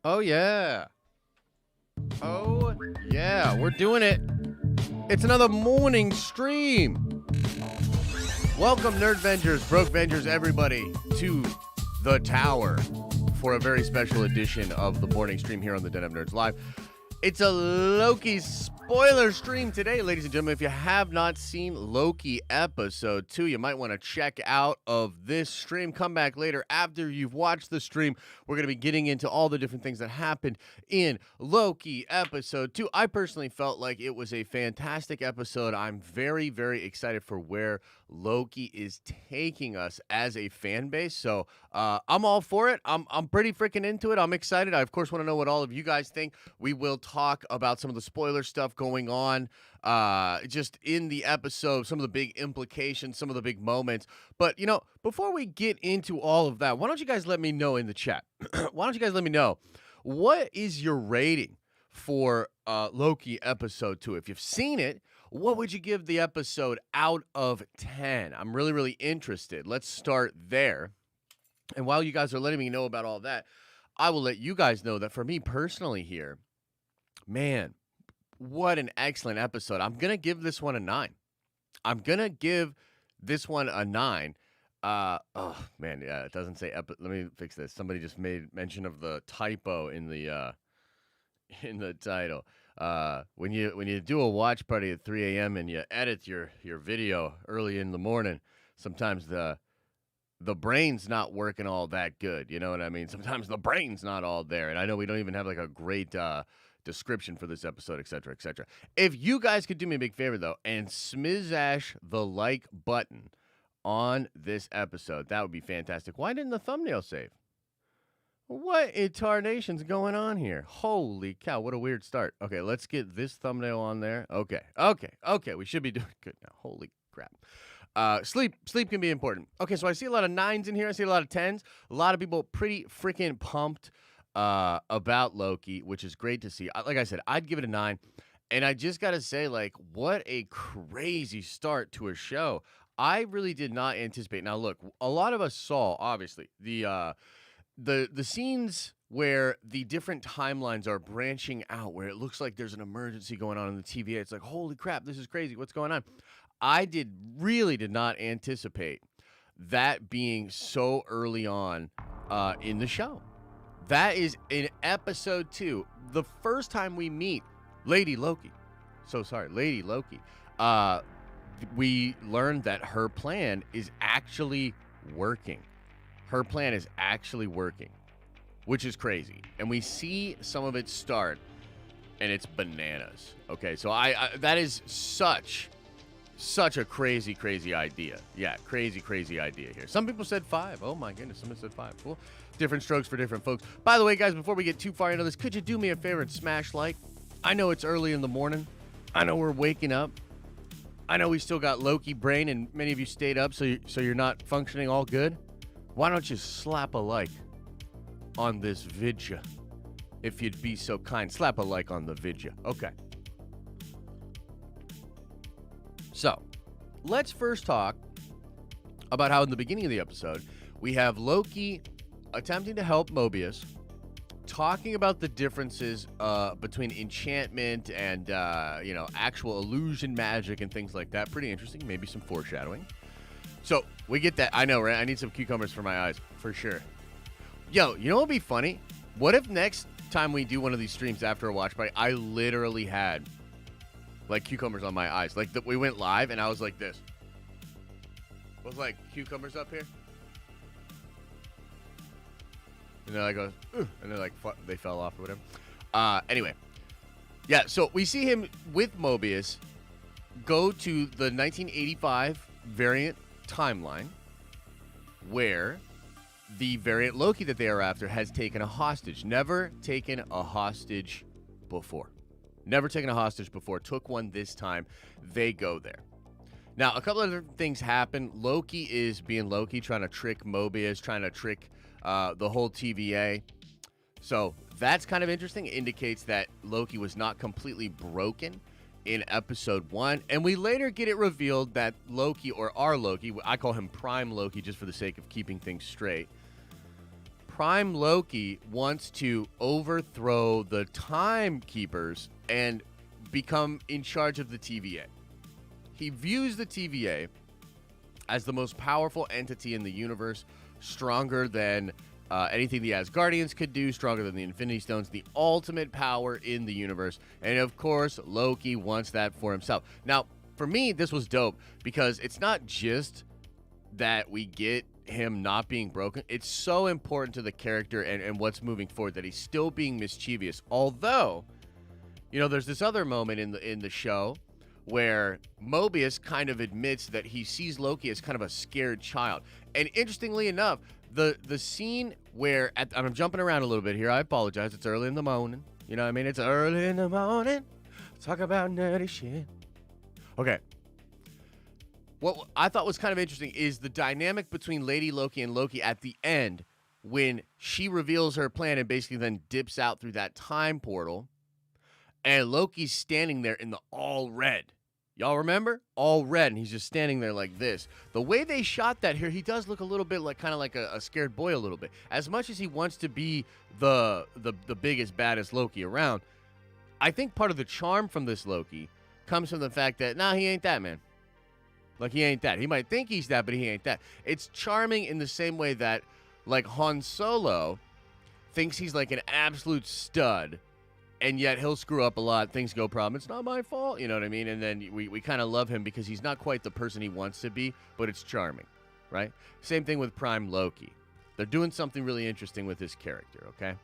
Oh, yeah. Oh, yeah. We're doing it. It's another morning stream. Welcome, Nerd Vengers, Broke Vengers, everybody, to the Tower for a very special edition of the morning stream here on the Den of Nerds Live. It's a Loki spoiler stream today, ladies and gentlemen. If you have not seen Loki episode 2, you might want to check out of this stream. Come back later after you've watched the stream. We're going to be getting into all the different things that happened in Loki episode 2. I personally felt like it was a fantastic episode. I'm very, very excited for where Loki is taking us as a fan base. So I'm all for it. I'm pretty freaking into it. I'm excited. I, of course, want to know what all of you guys think. We will talk about some of the spoiler stuff going on just in the episode, some of the big implications, some of the big moments. But, you know, before we get into all of that, why don't you guys let me know in the chat? Why don't you guys let me know, what is your rating for Loki episode 2? If you've seen it, what would you give the episode out of 10? I'm really, really interested. Let's start there. And while you guys are letting me know about all that, I will let you guys know that for me personally here, man, what an excellent episode. I'm going to give this one a 9. I'm going to give this one a 9. Oh, man, yeah, it doesn't say let me fix this. Somebody just made mention of the typo in the title. When you do a watch party at 3 a.m. and you edit your video early in the morning, sometimes the brain's not working all that good. You know what I mean? Sometimes the brain's not all there. And I know we don't even have like a great description for this episode, et cetera, et cetera. If you guys could do me a big favor, though, and smizash the like button on this episode, that would be fantastic. Why didn't the thumbnail save? What in tarnation's going on here? Holy cow, what a weird start. Okay, let's get this thumbnail on there. Okay. We should be doing good now. Holy crap. Sleep can be important. Okay, so I see a lot of 9s in here. I see a lot of 10s. A lot of people pretty freaking pumped about Loki, which is great to see. Like I said, I'd give it a 9. And I just got to say, like, what a crazy start to a show. I really did not anticipate. Now, look, a lot of us saw, obviously, the scenes where the different timelines are branching out, where it looks like there's an emergency going on in the TVA. It's like, holy crap, this is crazy. What's going on? I really did not anticipate that being so early on in the show. That is in episode 2, the first time we meet Lady Loki. Lady Loki. We learned that her plan is actually working. Her plan is actually working, which is crazy. And we see some of it start, and it's bananas. Okay, so I that is such a crazy idea. Yeah, crazy idea here. Some people said 5. Oh my goodness, someone said 5. Cool. Different strokes for different folks. By the way, guys, before we get too far into this, could you do me a favor and smash like? I know it's early in the morning. I know we're waking up. I know we still got Loki brain, and many of you stayed up, so you're not functioning all good. Why don't you slap a like on this vidya, if you'd be so kind? Slap a like on the vidya. Okay. So, let's first talk about how in the beginning of the episode, we have Loki attempting to help Mobius, talking about the differences between enchantment and, actual illusion magic and things like that. Pretty interesting. Maybe some foreshadowing. So, we get that. I know, right? I need some cucumbers for my eyes, for sure. Yo, you know what would be funny? What if next time we do one of these streams after a watch party, I literally had like cucumbers on my eyes. Like we went live and I was like this. Was like cucumbers up here. And then I go, ooh, and then like they fell off or whatever. Anyway. Yeah, so we see him with Mobius go to the 1985 variant timeline where the variant Loki that they are after has taken a hostage. Never taken a hostage before. Never taken a hostage before. Took one this time. They go there. Now, a couple of other things happen. Loki is being Loki, trying to trick Mobius, trying to trick the whole TVA. So that's kind of interesting. It indicates that Loki was not completely broken in episode 1. And we later get it revealed that Loki, or our Loki, I call him Prime Loki just for the sake of keeping things straight. Prime Loki wants to overthrow the timekeepers and become in charge of the TVA. He views the TVA as the most powerful entity in the universe, stronger than anything the Asgardians could do, stronger than the Infinity Stones, the ultimate power in the universe. And of course, Loki wants that for himself. Now, for me, this was dope because it's not just that we get him not being broken. It's so important to the character and what's moving forward that he's still being mischievous. Although, there's this other moment in the show where Mobius kind of admits that he sees Loki as kind of a scared child. And interestingly enough, the scene where, I'm jumping around a little bit here. I apologize. It's early in the morning. You know what I mean? It's early in the morning. Talk about nerdy shit. Okay. What I thought was kind of interesting is the dynamic between Lady Loki and Loki at the end when she reveals her plan and basically then dips out through that time portal. And Loki's standing there in the all red. Y'all remember? All red, and he's just standing there like this. The way they shot that here, he does look a little bit like kind of like a scared boy a little bit. As much as he wants to be the biggest, baddest Loki around, I think part of the charm from this Loki comes from the fact that, he ain't that, man. Like, he ain't that. He might think he's that, but he ain't that. It's charming in the same way that, like, Han Solo thinks he's like an absolute stud, and yet he'll screw up a lot. Things go problem. It's not my fault. You know what I mean? And then we kind of love him because he's not quite the person he wants to be, but it's charming, right? Same thing with Prime Loki. They're doing something really interesting with his character, okay?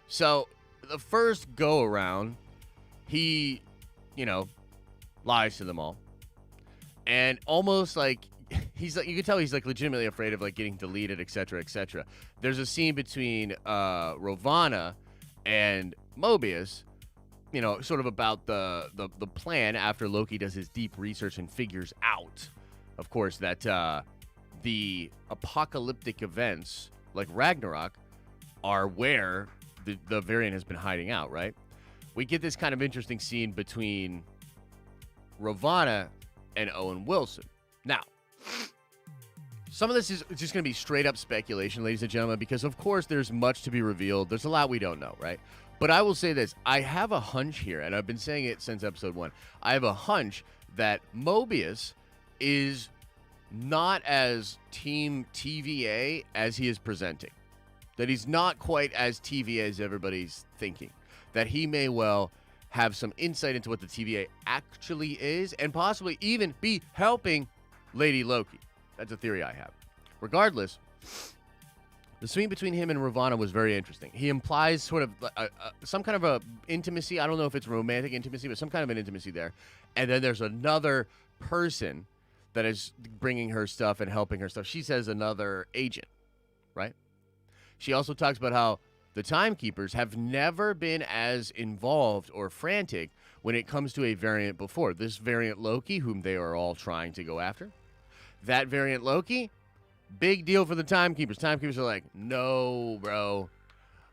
So the first go-around, he, lies to them all. And almost like, he's like, you can tell he's like legitimately afraid of like getting deleted, etc., etc. There's a scene between Ravonna and Mobius, sort of about the plan after Loki does his deep research and figures out, of course, that the apocalyptic events like Ragnarok are where the variant has been hiding out, right? We get this kind of interesting scene between Ravonna and Owen Wilson. Now, some of this is just going to be straight up speculation, ladies and gentlemen, because of course there's much to be revealed. There's a lot we don't know, right? But I will say this. I have a hunch here, and I've been saying it since episode 1. I have a hunch that Mobius is not as Team TVA as he is presenting. That he's not quite as TVA as everybody's thinking. That he may well have some insight into what the TVA actually is and possibly even be helping Lady Loki. That's a theory I have. Regardless, the scene between him and Ravonna was very interesting. He implies sort of some kind of a intimacy. I don't know if it's romantic intimacy, but some kind of an intimacy there. And then there's another person that is bringing her stuff and helping her stuff. She says another agent, right? She also talks about how the timekeepers have never been as involved or frantic when it comes to a variant before. This variant Loki, whom they are all trying to go after, that variant Loki, big deal for the timekeepers. Timekeepers are like, no, bro,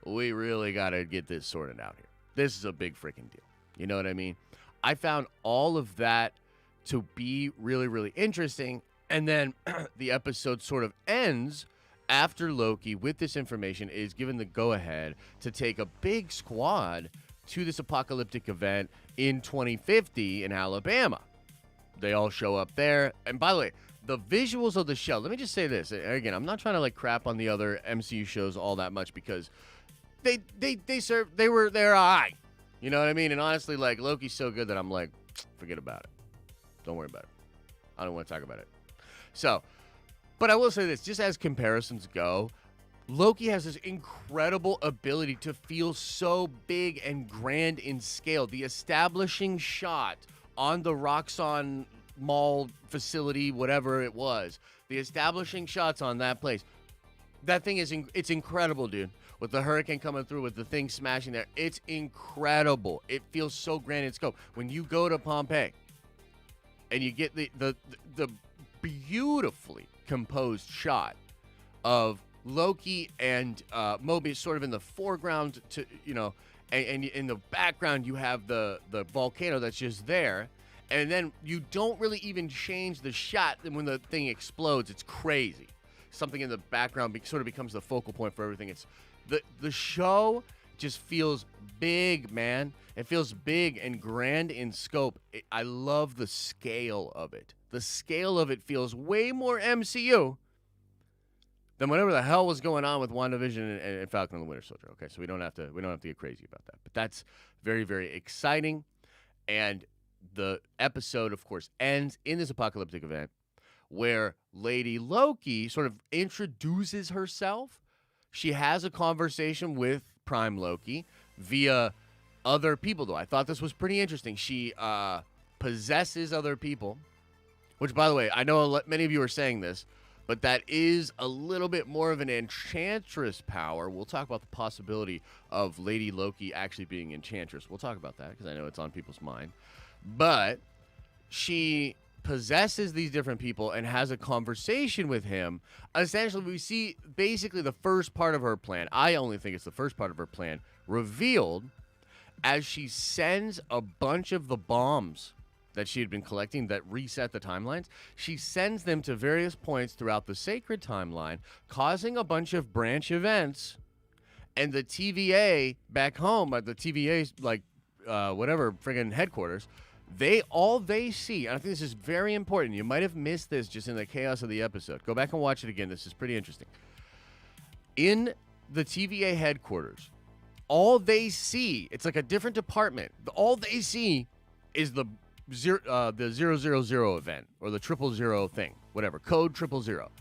we really got to get this sorted out here. This is a big freaking deal. You know what I mean? I found all of that to be really, really interesting. And then the episode sort of ends after Loki, with this information, is given the go-ahead to take a big squad to this apocalyptic event in 2050 in Alabama. They all show up there. And by the way, the visuals of the show, let me just say this. Again, I'm not trying to like crap on the other MCU shows all that much because they're all right. You know what I mean? And honestly, like, Loki's so good that I'm like, forget about it. Don't worry about it. I don't want to talk about it. So, but I will say this, just as comparisons go, Loki has this incredible ability to feel so big and grand in scale. The establishing shot on the Roxxon Mall facility, whatever it was, the establishing shots on that place, that thing is, it's incredible, dude. With the hurricane coming through, with the thing smashing there, it's incredible. It feels so grand in scope. When you go to Pompeii and you get the beautifully composed shot of Loki and Mobius sort of in the foreground, to and in the background you have the volcano that's just there, and then you don't really even change the shot when the thing explodes. It's crazy. something in the background sort of becomes the focal point for everything. It's the show just feels big, man. It feels big and grand in scope. I love the scale of it. The scale of it feels way more MCU than whatever the hell was going on with WandaVision and Falcon and the Winter Soldier. Okay, so we don't have to get crazy about that. But that's very, very exciting. And the episode, of course, ends in this apocalyptic event where Lady Loki sort of introduces herself. She has a conversation with Prime Loki via other people, though. I thought this was pretty interesting. She possesses other people, which, by the way, I know many of you are saying this, but that is a little bit more of an enchantress power. We'll talk about the possibility of Lady Loki actually being enchantress. We'll talk about that because I know it's on people's mind. But she possesses these different people and has a conversation with him. Essentially, we see basically the first part of her plan. I only think it's the first part of her plan revealed as she sends a bunch of the bombs that she had been collecting that reset the timelines. She sends them to various points throughout the sacred timeline, causing a bunch of branch events. And the TVA back home, the TVA's whatever friggin' headquarters, they see, and I think this is very important. You might have missed this just in the chaos of the episode. Go back and watch it again. This is pretty interesting. In the TVA headquarters, all they see, it's like a different department. All they see is the 000 event or the 000 thing, whatever, code 000.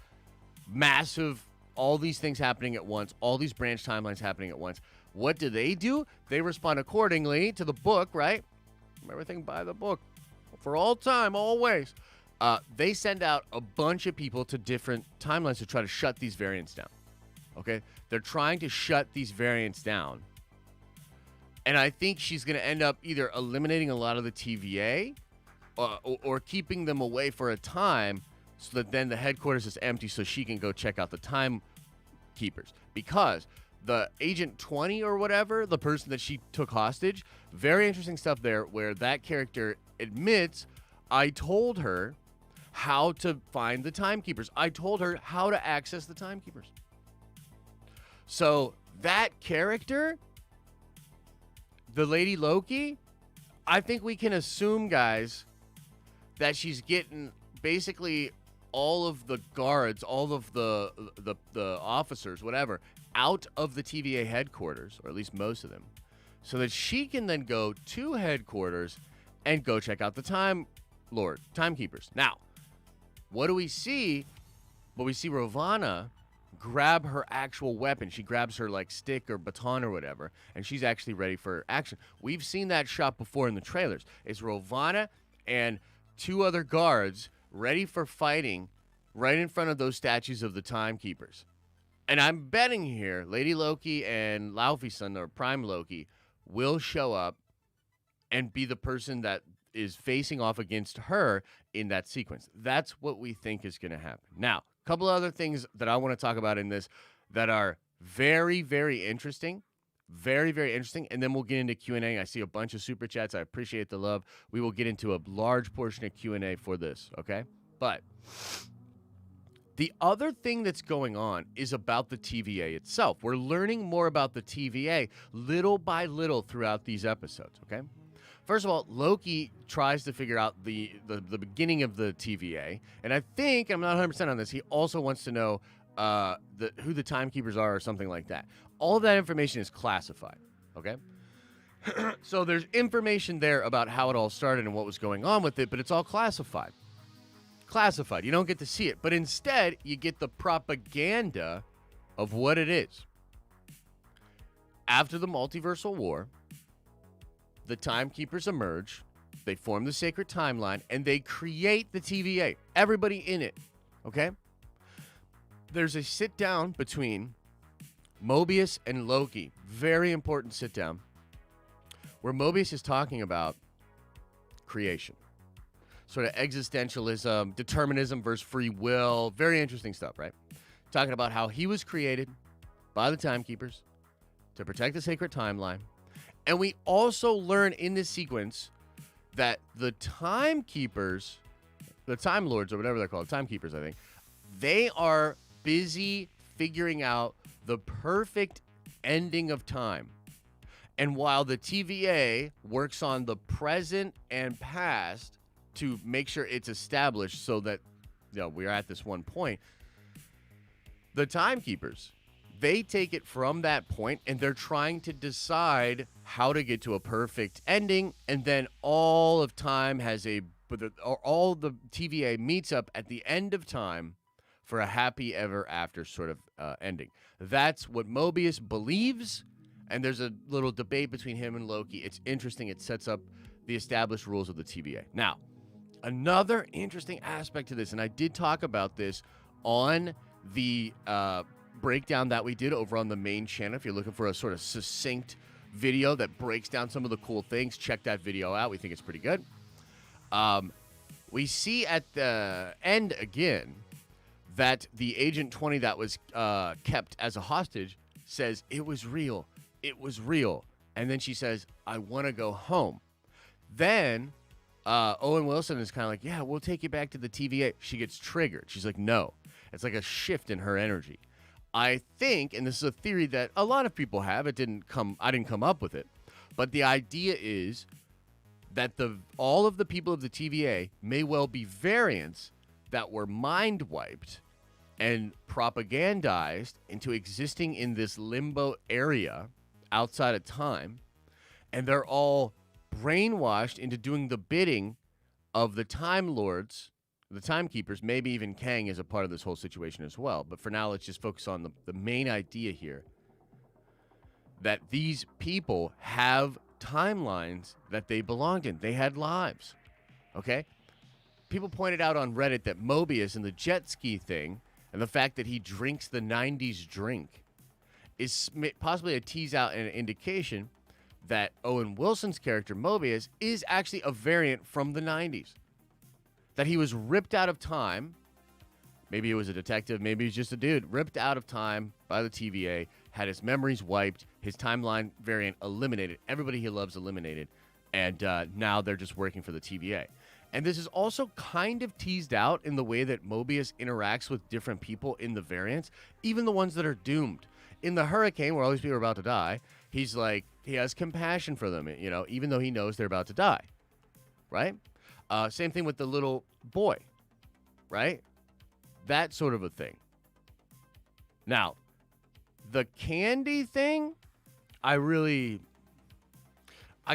Massive, all these things happening at once, all these branch timelines happening at once. What do? They respond accordingly to the book, right? Everything by the book for all time, always. They send out a bunch of people to different timelines to try to shut these variants down. Okay? They're trying to shut these variants down. And I think she's going to end up either eliminating a lot of the TVA or keeping them away for a time so that then the headquarters is empty so she can go check out the timekeepers. Because the Agent 20 or whatever, the person that she took hostage, very interesting stuff there where that character admits, I told her how to find the timekeepers. I told her how to access the timekeepers. So that character, the Lady Loki, I think we can assume, guys, that she's getting basically all of the guards, all of the officers, whatever, out of the TVA headquarters, or at least most of them, so that she can then go to headquarters and go check out the timekeepers. Now, what do we see? Well, we see Ravonna grab her actual weapon. She grabs her stick or baton or whatever, and she's actually ready for action. We've seen that shot before in the trailers. It's Ravonna and two other guards ready for fighting right in front of those statues of the timekeepers. And I'm betting here Lady Loki and Laufey-san, or Prime Loki, will show up and be the person that is facing off against her in that sequence. That's what we think is going to happen. Now, a couple of other things that I want to talk about in this that are very, very interesting. Very, very interesting. And then we'll get into Q&A. I see a bunch of super chats. I appreciate the love. We will get into a large portion of Q&A for this, okay? But the other thing that's going on is about the TVA itself. We're learning more about the TVA little by little throughout these episodes, okay? First of all, Loki tries to figure out the beginning of the TVA, and I think, I'm not 100% on this, he also wants to know who the timekeepers are or something like that. All of that information is classified, okay? So there's information there about how it all started and what was going on with it, but it's all classified. Classified. You don't get to see it, but instead you get the propaganda of what it is. After the multiversal war, the timekeepers emerge, they form the sacred timeline, and they create the TVA. Everybody in it, okay? There's a sit down between Mobius and Loki. Very important sit down, where Mobius is talking about creation. Sort of existentialism, determinism versus free will. Very interesting stuff, right? Talking about how he was created by the timekeepers to protect the sacred timeline. And we also learn in this sequence that the timekeepers, the Time Lords or whatever they're called, timekeepers, I think, they are busy figuring out the perfect ending of time. And while the TVA works on the present and past to make sure it's established so that we're at this one point, the timekeepers, they take it from that point and they're trying to decide how to get to a perfect ending. And then all of time all the TVA meets up at the end of time for a happy ever after sort of ending. That's what Mobius believes. And there's a little debate between him and Loki. It's interesting. It sets up the established rules of the TVA. Now, another interesting aspect to this, and I did talk about this on the breakdown that we did over on the main channel. If you're looking for a sort of succinct video that breaks down some of the cool things, check that video out. We think it's pretty good. We see at the end again that the Agent 20 that was kept as a hostage says, it was real. It was real. And then she says, I want to go home. Then Owen Wilson is kind of like, yeah, we'll take you back to the TVA. She gets triggered. She's like, no. It's like a shift in her energy. I think, and this is a theory that a lot of people have, I didn't come up with it, but the idea is that all of the people of the TVA may well be variants that were mind wiped and propagandized into existing in this limbo area outside of time, and they're all brainwashed into doing the bidding of the Time Lords, the Timekeepers. Maybe even Kang is a part of this whole situation as well. But for now, let's just focus on the main idea here, that these people have timelines that they belonged in. They had lives, okay? People pointed out on Reddit that Mobius and the jet ski thing and the fact that he drinks the 90s drink is possibly a tease out and an indication that Owen Wilson's character, Mobius, is actually a variant from the 90s. That he was ripped out of time. Maybe he was a detective. Maybe he's just a dude. Ripped out of time by the TVA. Had his memories wiped. His timeline variant eliminated. Everybody he loves eliminated. And now they're just working for the TVA. And this is also kind of teased out in the way that Mobius interacts with different people in the variants. Even the ones that are doomed. In the hurricane, where all these people are about to die, he's like, he has compassion for them, even though he knows they're about to die. Right? Same thing with the little boy, right? That sort of a thing. Now, the candy thing, I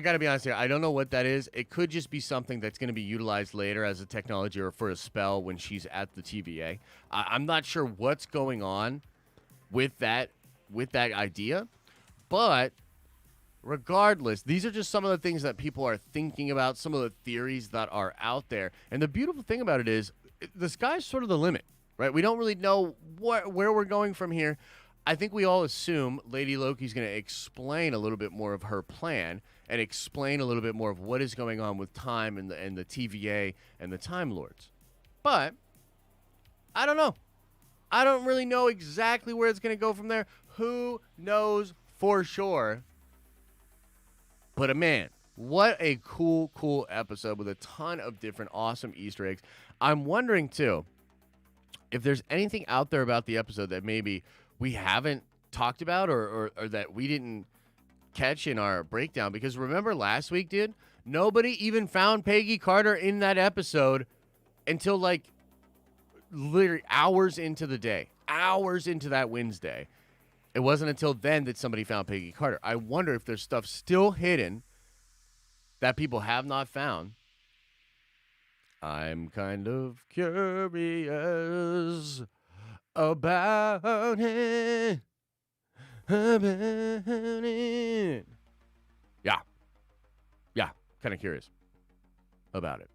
got to be honest here. I don't know what that is. It could just be something that's going to be utilized later as a technology or for a spell when she's at the TVA. I'm not sure what's going on with that idea, but regardless, these are just some of the things that people are thinking about, some of the theories that are out there. And the beautiful thing about it is the sky's sort of the limit, right? We don't really know where we're going from here. I think we all assume Lady Loki's going to explain a little bit more of her plan and explain a little bit more of what is going on with time and the TVA and the Time Lords. But I don't know. I don't really know exactly where it's going to go from there. Who knows for sure? But man, what a cool episode with a ton of different awesome Easter eggs. I'm wondering, too, if there's anything out there about the episode that maybe we haven't talked about or that we didn't catch in our breakdown. Because remember last week, dude, nobody even found Peggy Carter in that episode until like literally hours into the day, hours into that Wednesday. It wasn't until then that somebody found Peggy Carter. I wonder if there's stuff still hidden that people have not found. I'm kind of curious about it. Yeah, kind of curious about it.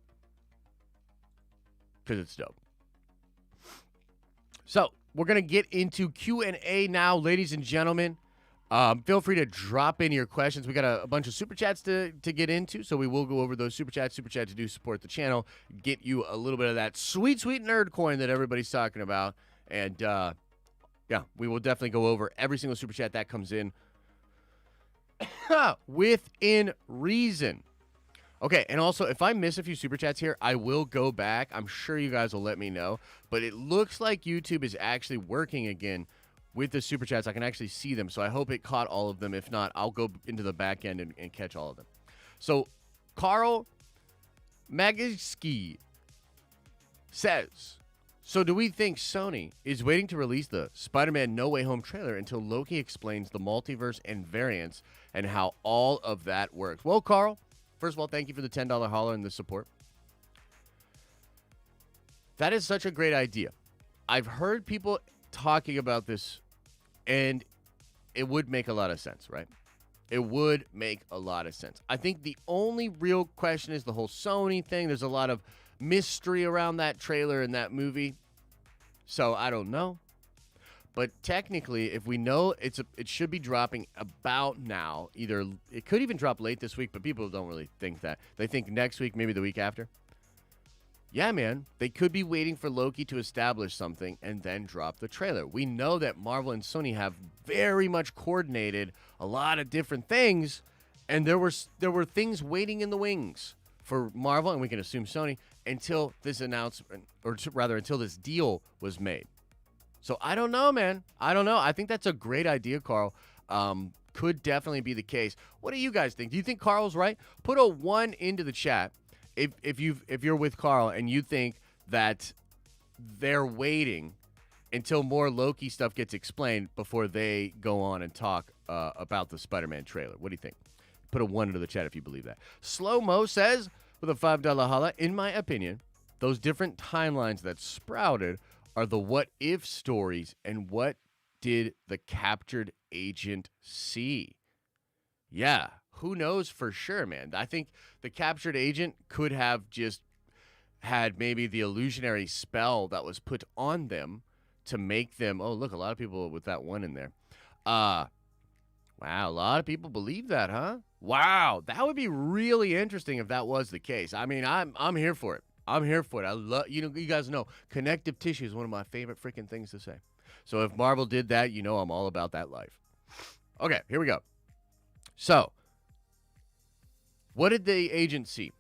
Because it's dope. So, we're going to get into Q&A now, ladies and gentlemen. Feel free to drop in your questions. We got a bunch of Super Chats to get into, so we will go over those Super Chats. Super Chat to do support the channel, get you a little bit of that sweet nerd coin that everybody's talking about. And, yeah, we will definitely go over every single Super Chat that comes in within reason. Okay, and also, if I miss a few super chats here, I will go back. I'm sure you guys will let me know. But it looks like YouTube is actually working again with the super chats. I can actually see them, so I hope it caught all of them. If not, I'll go into the back end and catch all of them. So, Carl Magiski says, so do we think Sony is waiting to release the Spider-Man No Way Home trailer until Loki explains the multiverse and variants and how all of that works? Well, Carl, first of all, thank you for the $10 holler and the support. That is such a great idea. I've heard people talking about this, and it would make a lot of sense, right? It would make a lot of sense. I think the only real question is the whole Sony thing. There's a lot of mystery around that trailer and that movie, so I don't know. But technically, if we know it should be dropping about now. Either it could even drop late this week, but people don't really think that. They think next week, maybe the week after. Yeah, man, they could be waiting for Loki to establish something and then drop the trailer. We know that Marvel and Sony have very much coordinated a lot of different things, and there were things waiting in the wings for Marvel, and we can assume Sony, until this announcement, or rather until this deal was made. So I don't know, man. I don't know. I think that's a great idea, Carl. Could definitely be the case. What do you guys think? Do you think Carl's right? Put a 1 into the chat if you're with Carl and you think that they're waiting until more Loki stuff gets explained before they go on and talk about the Spider-Man trailer. What do you think? Put a 1 into the chat if you believe that. Slow Mo says with a $5 holla, in my opinion, those different timelines that sprouted are the what if stories and what did the captured agent see? Yeah, who knows for sure, man. I think the captured agent could have just had maybe the illusionary spell that was put on them to make them, oh, look, a lot of people with that 1 in there. Wow, a lot of people believe that, huh? Wow, that would be really interesting if that was the case. I mean, I'm here for it. I'm here for it. I love, you guys know, connective tissue is one of my favorite freaking things to say. So if Marvel did that, I'm all about that life. Okay, here we go. So, what did the agent see?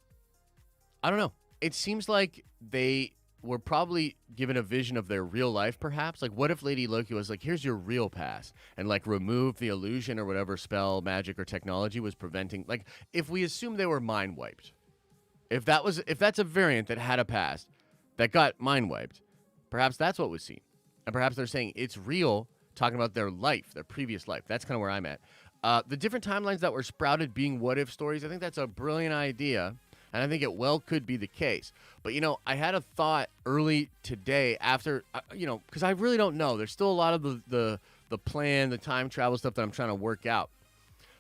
I don't know. It seems like they were probably given a vision of their real life, perhaps. Like, what if Lady Loki was like, here's your real past, and like remove the illusion or whatever spell, magic, or technology was preventing. Like, if we assume they were mind wiped, if that's a variant that had a past that got mind wiped, perhaps that's what was seen. And perhaps they're saying it's real, talking about their life, their previous life. That's kind of where I'm at. The different timelines that were sprouted being what-if stories, I think that's a brilliant idea, and I think it well could be the case. But, I had a thought early today after, because I really don't know. There's still a lot of the plan, the time travel stuff that I'm trying to work out.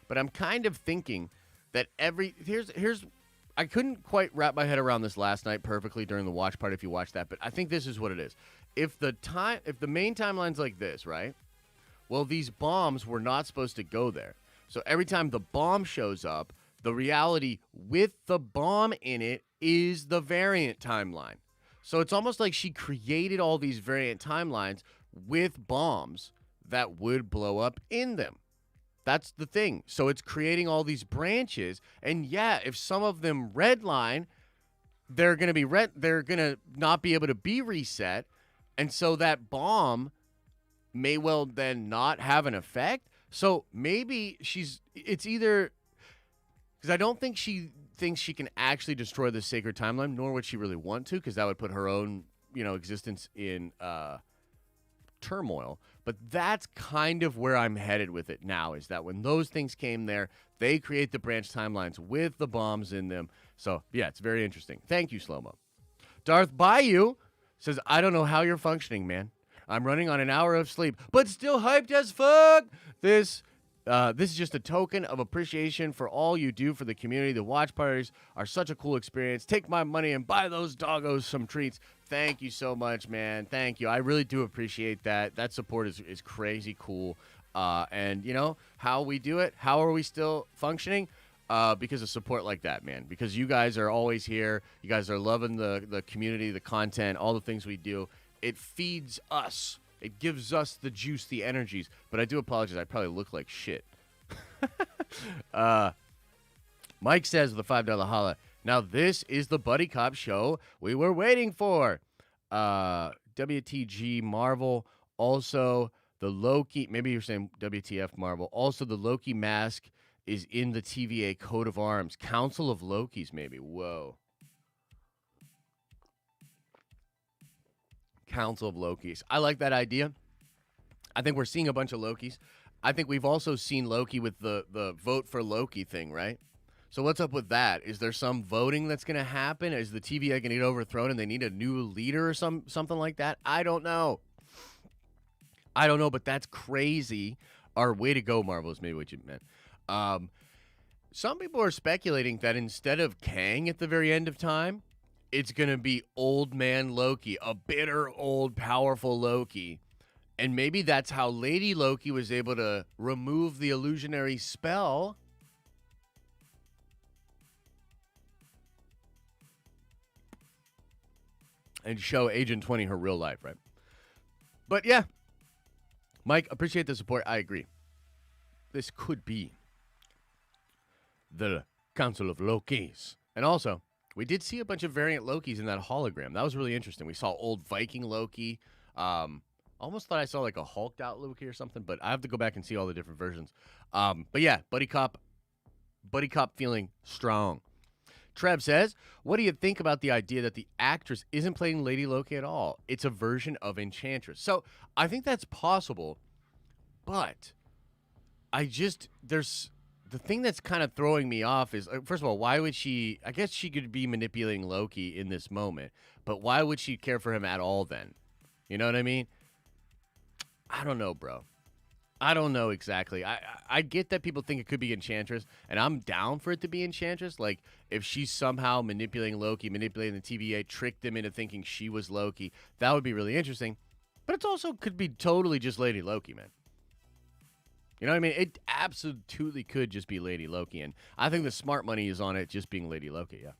But I'm kind of thinking that here's I couldn't quite wrap my head around this last night perfectly during the watch party if you watched that, but I think this is what it is. If the main timeline's like this, right? Well, these bombs were not supposed to go there. So every time the bomb shows up, the reality with the bomb in it is the variant timeline. So it's almost like she created all these variant timelines with bombs that would blow up in them. That's the thing. So it's creating all these branches. And yeah, if some of them redline, they're going to be they're going to not be able to be reset. And so that bomb may well then not have an effect. So maybe it's either, because I don't think she thinks she can actually destroy the sacred timeline, nor would she really want to, because that would put her own, existence in turmoil. But that's kind of where I'm headed with it now, is that when those things came there, they create the branch timelines with the bombs in them. So, yeah, it's very interesting. Thank you, Slow-Mo. Darth Bayou says, I don't know how you're functioning, man. I'm running on an hour of sleep, but still hyped as fuck. This is just a token of appreciation for all you do for the community. The watch parties are such a cool experience. Take my money and buy those doggos some treats. Thank you so much, man. Thank you. I really do appreciate that. That support is crazy cool. And, how we do it, how are we still functioning? Because of support like that, man. Because you guys are always here. You guys are loving the community, the content, all the things we do. It feeds us. It gives us the juice, the energies. But I do apologize. I probably look like shit. Mike says with a $5 holla, Now, this is the Buddy Cop show we were waiting for. WTG Marvel, also the Loki, maybe you're saying WTF Marvel, also the Loki mask is in the TVA coat of arms. Council of Lokis, maybe. Whoa. Council of Lokis. I like that idea. I think we're seeing a bunch of Lokis. I think we've also seen Loki with the vote for Loki thing, right? So what's up with that? Is there some voting that's going to happen? Is the TVA going to get overthrown and they need a new leader or something like that? I don't know. But that's crazy. Or way to go, Marvel is maybe what you meant. Some people are speculating that instead of Kang at the very end of time, it's going to be old man Loki, a bitter, old, powerful Loki. And maybe that's how Lady Loki was able to remove the illusionary spell. And show Agent 20 her real life, right? But yeah, Mike, appreciate the support. I agree. This could be the Council of Lokis. And also, we did see a bunch of variant Lokis in that hologram. That was really interesting. We saw old Viking Loki. Almost thought I saw like a hulked out Loki or something, but I have to go back and see all the different versions. But yeah, Buddy Cop feeling strong. Trev says, what do you think about the idea that the actress isn't playing Lady Loki at all? It's a version of Enchantress. So I think that's possible, but there's the thing that's kind of throwing me off is, first of all, why would she, I guess she could be manipulating Loki in this moment, but why would she care for him at all then? You know what I mean? I don't know, bro. I don't know exactly. I get that people think it could be Enchantress, and I'm down for it to be Enchantress. Like, if she's somehow manipulating Loki, manipulating the TVA, tricked them into thinking she was Loki, that would be really interesting. But it also could be totally just Lady Loki, man. You know what I mean? It absolutely could just be Lady Loki, and I think the smart money is on it just being Lady Loki, yeah.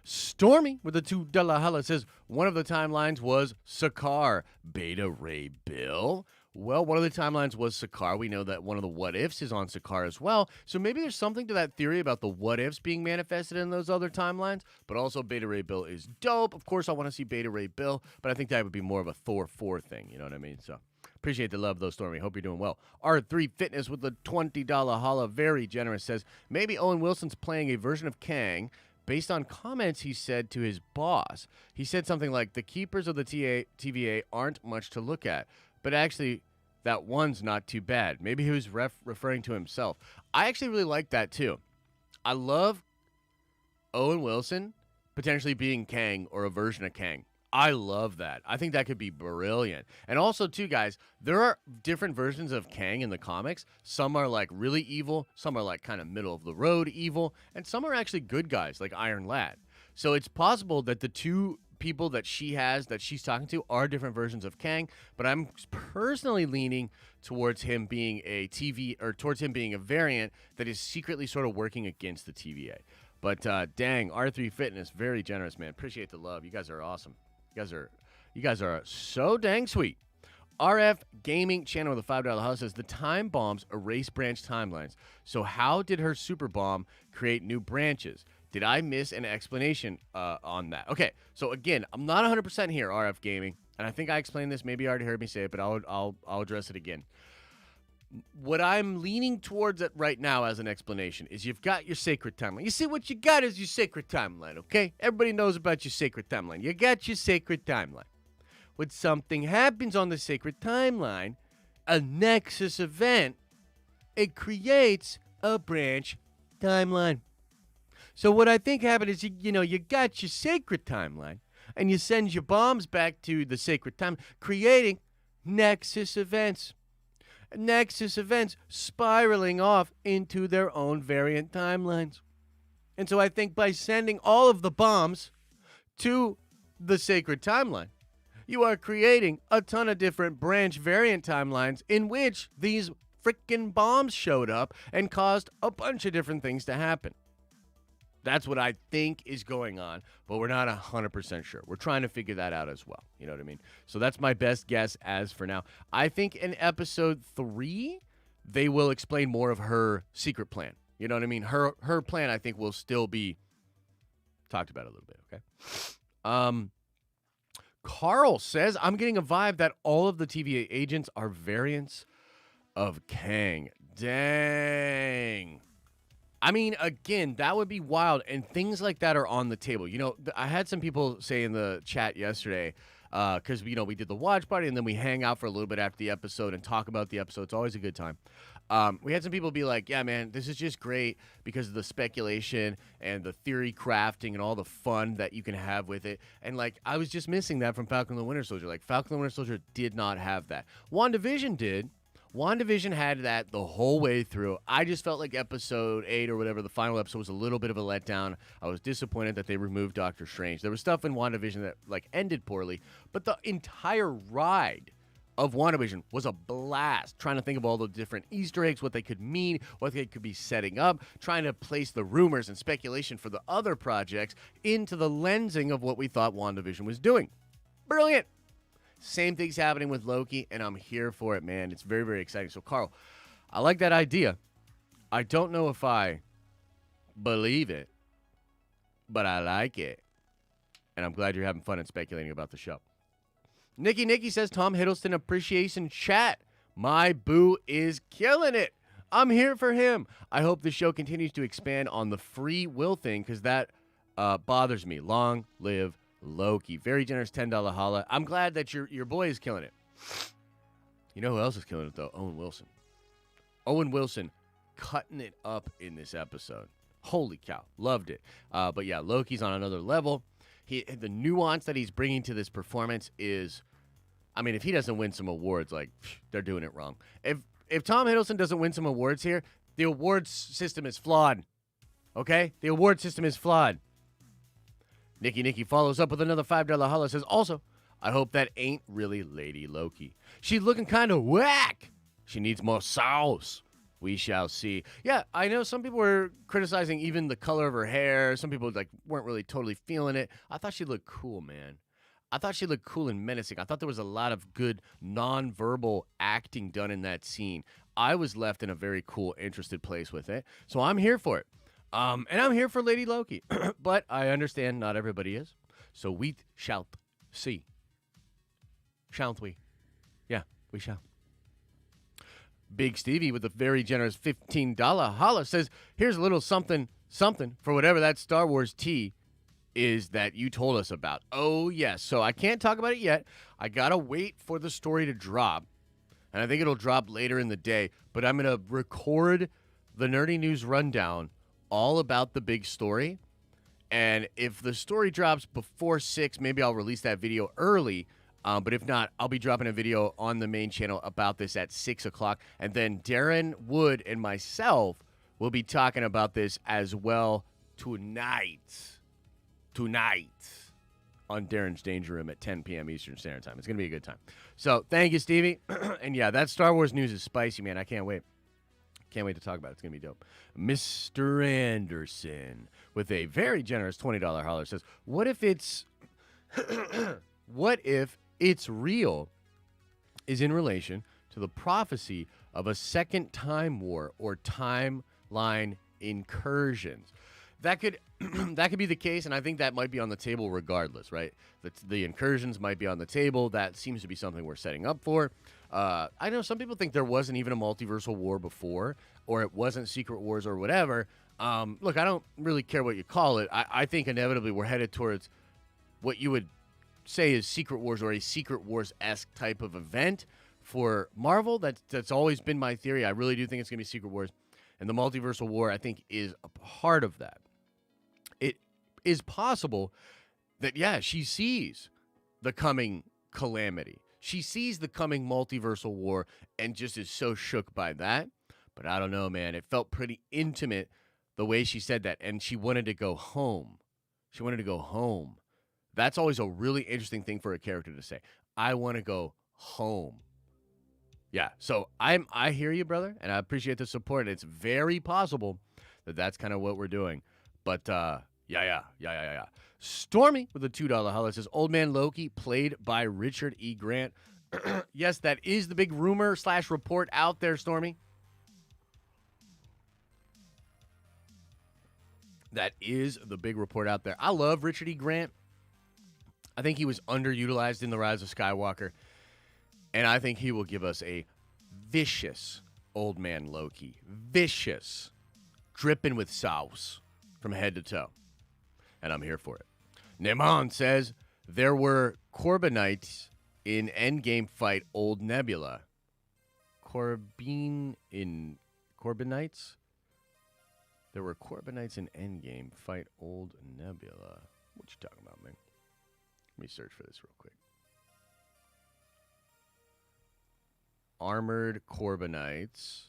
Stormy with a $2 holla says, one of the timelines was Sakaar. Beta Ray Bill. Well, one of the timelines was Sakaar. We know that one of the what-ifs is on Sakaar as well. So maybe there's something to that theory about the what-ifs being manifested in those other timelines. But also Beta Ray Bill is dope. Of course, I want to see Beta Ray Bill. But I think that would be more of a Thor 4 thing. You know what I mean? So appreciate the love, though, Stormy. Hope you're doing well. R3 Fitness with the $20 holla. Very generous. Says, maybe Owen Wilson's playing a version of Kang based on comments he said to his boss. He said something like, the keepers of the TVA aren't much to look at. But actually, that one's not too bad. Maybe he was referring to himself. I actually really like that, too. I love Owen Wilson potentially being Kang or a version of Kang. I love that. I think that could be brilliant. And also, too, guys, there are different versions of Kang in the comics. Some are, like, really evil. Some are, like, kind of middle-of-the-road evil. And some are actually good guys, like Iron Lad. So it's possible that the two people that she's talking to are different versions of Kang, but I'm personally leaning towards him being a towards him being a variant that is secretly sort of working against the TVA. But dang, R3 Fitness, very generous, man. Appreciate the love. You guys are awesome. You guys are so dang sweet. RF Gaming Channel with a $5 house says the time bombs erase branch timelines. So how did her super bomb create new branches? Did I miss an explanation on that? Okay, so again, I'm not 100% here, RF Gaming, and I think I explained this. Maybe you already heard me say it, but I'll address it again. What I'm leaning towards it right now as an explanation is you've got your sacred timeline. You see, what you got is your sacred timeline, okay? Everybody knows about your sacred timeline. You got your sacred timeline. When something happens on the sacred timeline, a nexus event, it creates a branch timeline. So what I think happened is, you got your sacred timeline, and you send your bombs back to the sacred time, creating nexus events. Nexus events spiraling off into their own variant timelines. And so I think by sending all of the bombs to the sacred timeline, you are creating a ton of different branch variant timelines in which these frickin' bombs showed up and caused a bunch of different things to happen. That's what I think is going on, but we're not 100% sure. We're trying to figure that out as well. You know what I mean? So that's my best guess as for now. I think in episode 3, they will explain more of her secret plan. You know what I mean? Her plan, I think, will still be Talked about it a little bit, okay? Carl says, I'm getting a vibe that all of the TVA agents are variants of Kang. Dang. I mean, again, that would be wild, and things like that are on the table. You know, I had some people say in the chat yesterday, because, you know, we did the watch party, and then we hang out for a little bit after the episode and talk about the episode. It's always a good time. We had some people be like, yeah, man, this is just great because of the speculation and the theory crafting and all the fun that you can have with it. And, like, I was just missing that from Falcon and the Winter Soldier. Like, Falcon and the Winter Soldier did not have that. WandaVision did. WandaVision had that the whole way through. I just felt like episode 8 or whatever, the final episode, was a little bit of a letdown. I was disappointed that they removed Doctor Strange. There was stuff in WandaVision that, like, ended poorly, but the entire ride of WandaVision was a blast. Trying to think of all the different Easter eggs, what they could mean, what they could be setting up, trying to place the rumors and speculation for the other projects into the lensing of what we thought WandaVision was doing. Brilliant. Same thing's happening with Loki, and I'm here for it, man. It's very, very exciting. So, Carl, I like that idea. I don't know if I believe it, but I like it. And I'm glad you're having fun and speculating about the show. Nikki says, Tom Hiddleston appreciation chat. My boo is killing it. I'm here for him. I hope the show continues to expand on the free will thing, because that bothers me. Long live Loki. Very generous $10 holla. I'm glad that your boy is killing it. You know who else is killing it, though? Owen Wilson. Owen Wilson cutting it up in this episode. Holy cow. Loved it. But yeah, Loki's on another level. The nuance that he's bringing to this performance is, I mean, if he doesn't win some awards, like, they're doing it wrong. If Tom Hiddleston doesn't win some awards here, the awards system is flawed. Okay? The award system is flawed. Nikki follows up with another $5 holla. Says, also, I hope that ain't really Lady Loki. She's looking kind of whack. She needs more sauce. We shall see. Yeah, I know some people were criticizing even the color of her hair. Some people weren't really totally feeling it. I thought she looked cool, man. I thought she looked cool and menacing. I thought there was a lot of good nonverbal acting done in that scene. I was left in a very cool, interested place with it. So I'm here for it. And I'm here for Lady Loki. But I understand not everybody is. So we shall see. Shan't we? Yeah, we shall. Big Stevie with a very generous $15 holla says, here's a little something for whatever that Star Wars tea is that you told us about. Oh, yes. So I can't talk about it yet. I got to wait for the story to drop. And I think it'll drop later in the day. But I'm going to record the Nerdy News Rundown all about the big story. And if the story drops before 6, maybe I'll release that video early. But if not, I'll be dropping a video on the main channel about this at 6 o'clock. And then Darren Wood and myself will be talking about this as well tonight. On Darren's Danger Room at 10 p.m. Eastern Standard Time. It's going to be a good time. So thank you, Stevie. And yeah, that Star Wars news is spicy, man. I can't wait. Can't wait to talk about it. It's going to be dope. Mr. Anderson with a very generous $20 holler says, what if it's real is in relation to the prophecy of a second time war or timeline incursions? That could be the case, and I think that might be on the table regardless, right? The incursions might be on the table. That seems to be something we're setting up for. I know some people think there wasn't even a multiversal war before, or it wasn't Secret Wars or whatever. Look, I don't really care what you call it. I think inevitably we're headed towards what you would say is Secret Wars or a Secret Wars-esque type of event for Marvel. That's always been my theory. I really do think it's going to be Secret Wars. And the multiversal war, I think, is a part of that. It is possible that, yeah, she sees the coming calamity. She sees the coming multiversal war and just is so shook by that. But I don't know, man. It felt pretty intimate the way she said that. And she wanted to go home. She wanted to go home. That's always a really interesting thing for a character to say. I want to go home. Yeah, so I hear you, brother, and I appreciate the support. It's very possible that that's kind of what we're doing. But, yeah. Stormy with a $2 holler says, Old Man Loki played by Richard E. Grant. Yes, that is the big rumor / report out there, Stormy. That is the big report out there. I love Richard E. Grant. I think he was underutilized in The Rise of Skywalker. And I think he will give us a vicious old man Loki. Vicious. Dripping with sauce from head to toe. And I'm here for it. Neyman says there were Corbinites in Endgame fight Old Nebula. Corbinites? There were Corbinites in Endgame fight Old Nebula. What you talking about, man? Let me search for this real quick. Armored Corbinites.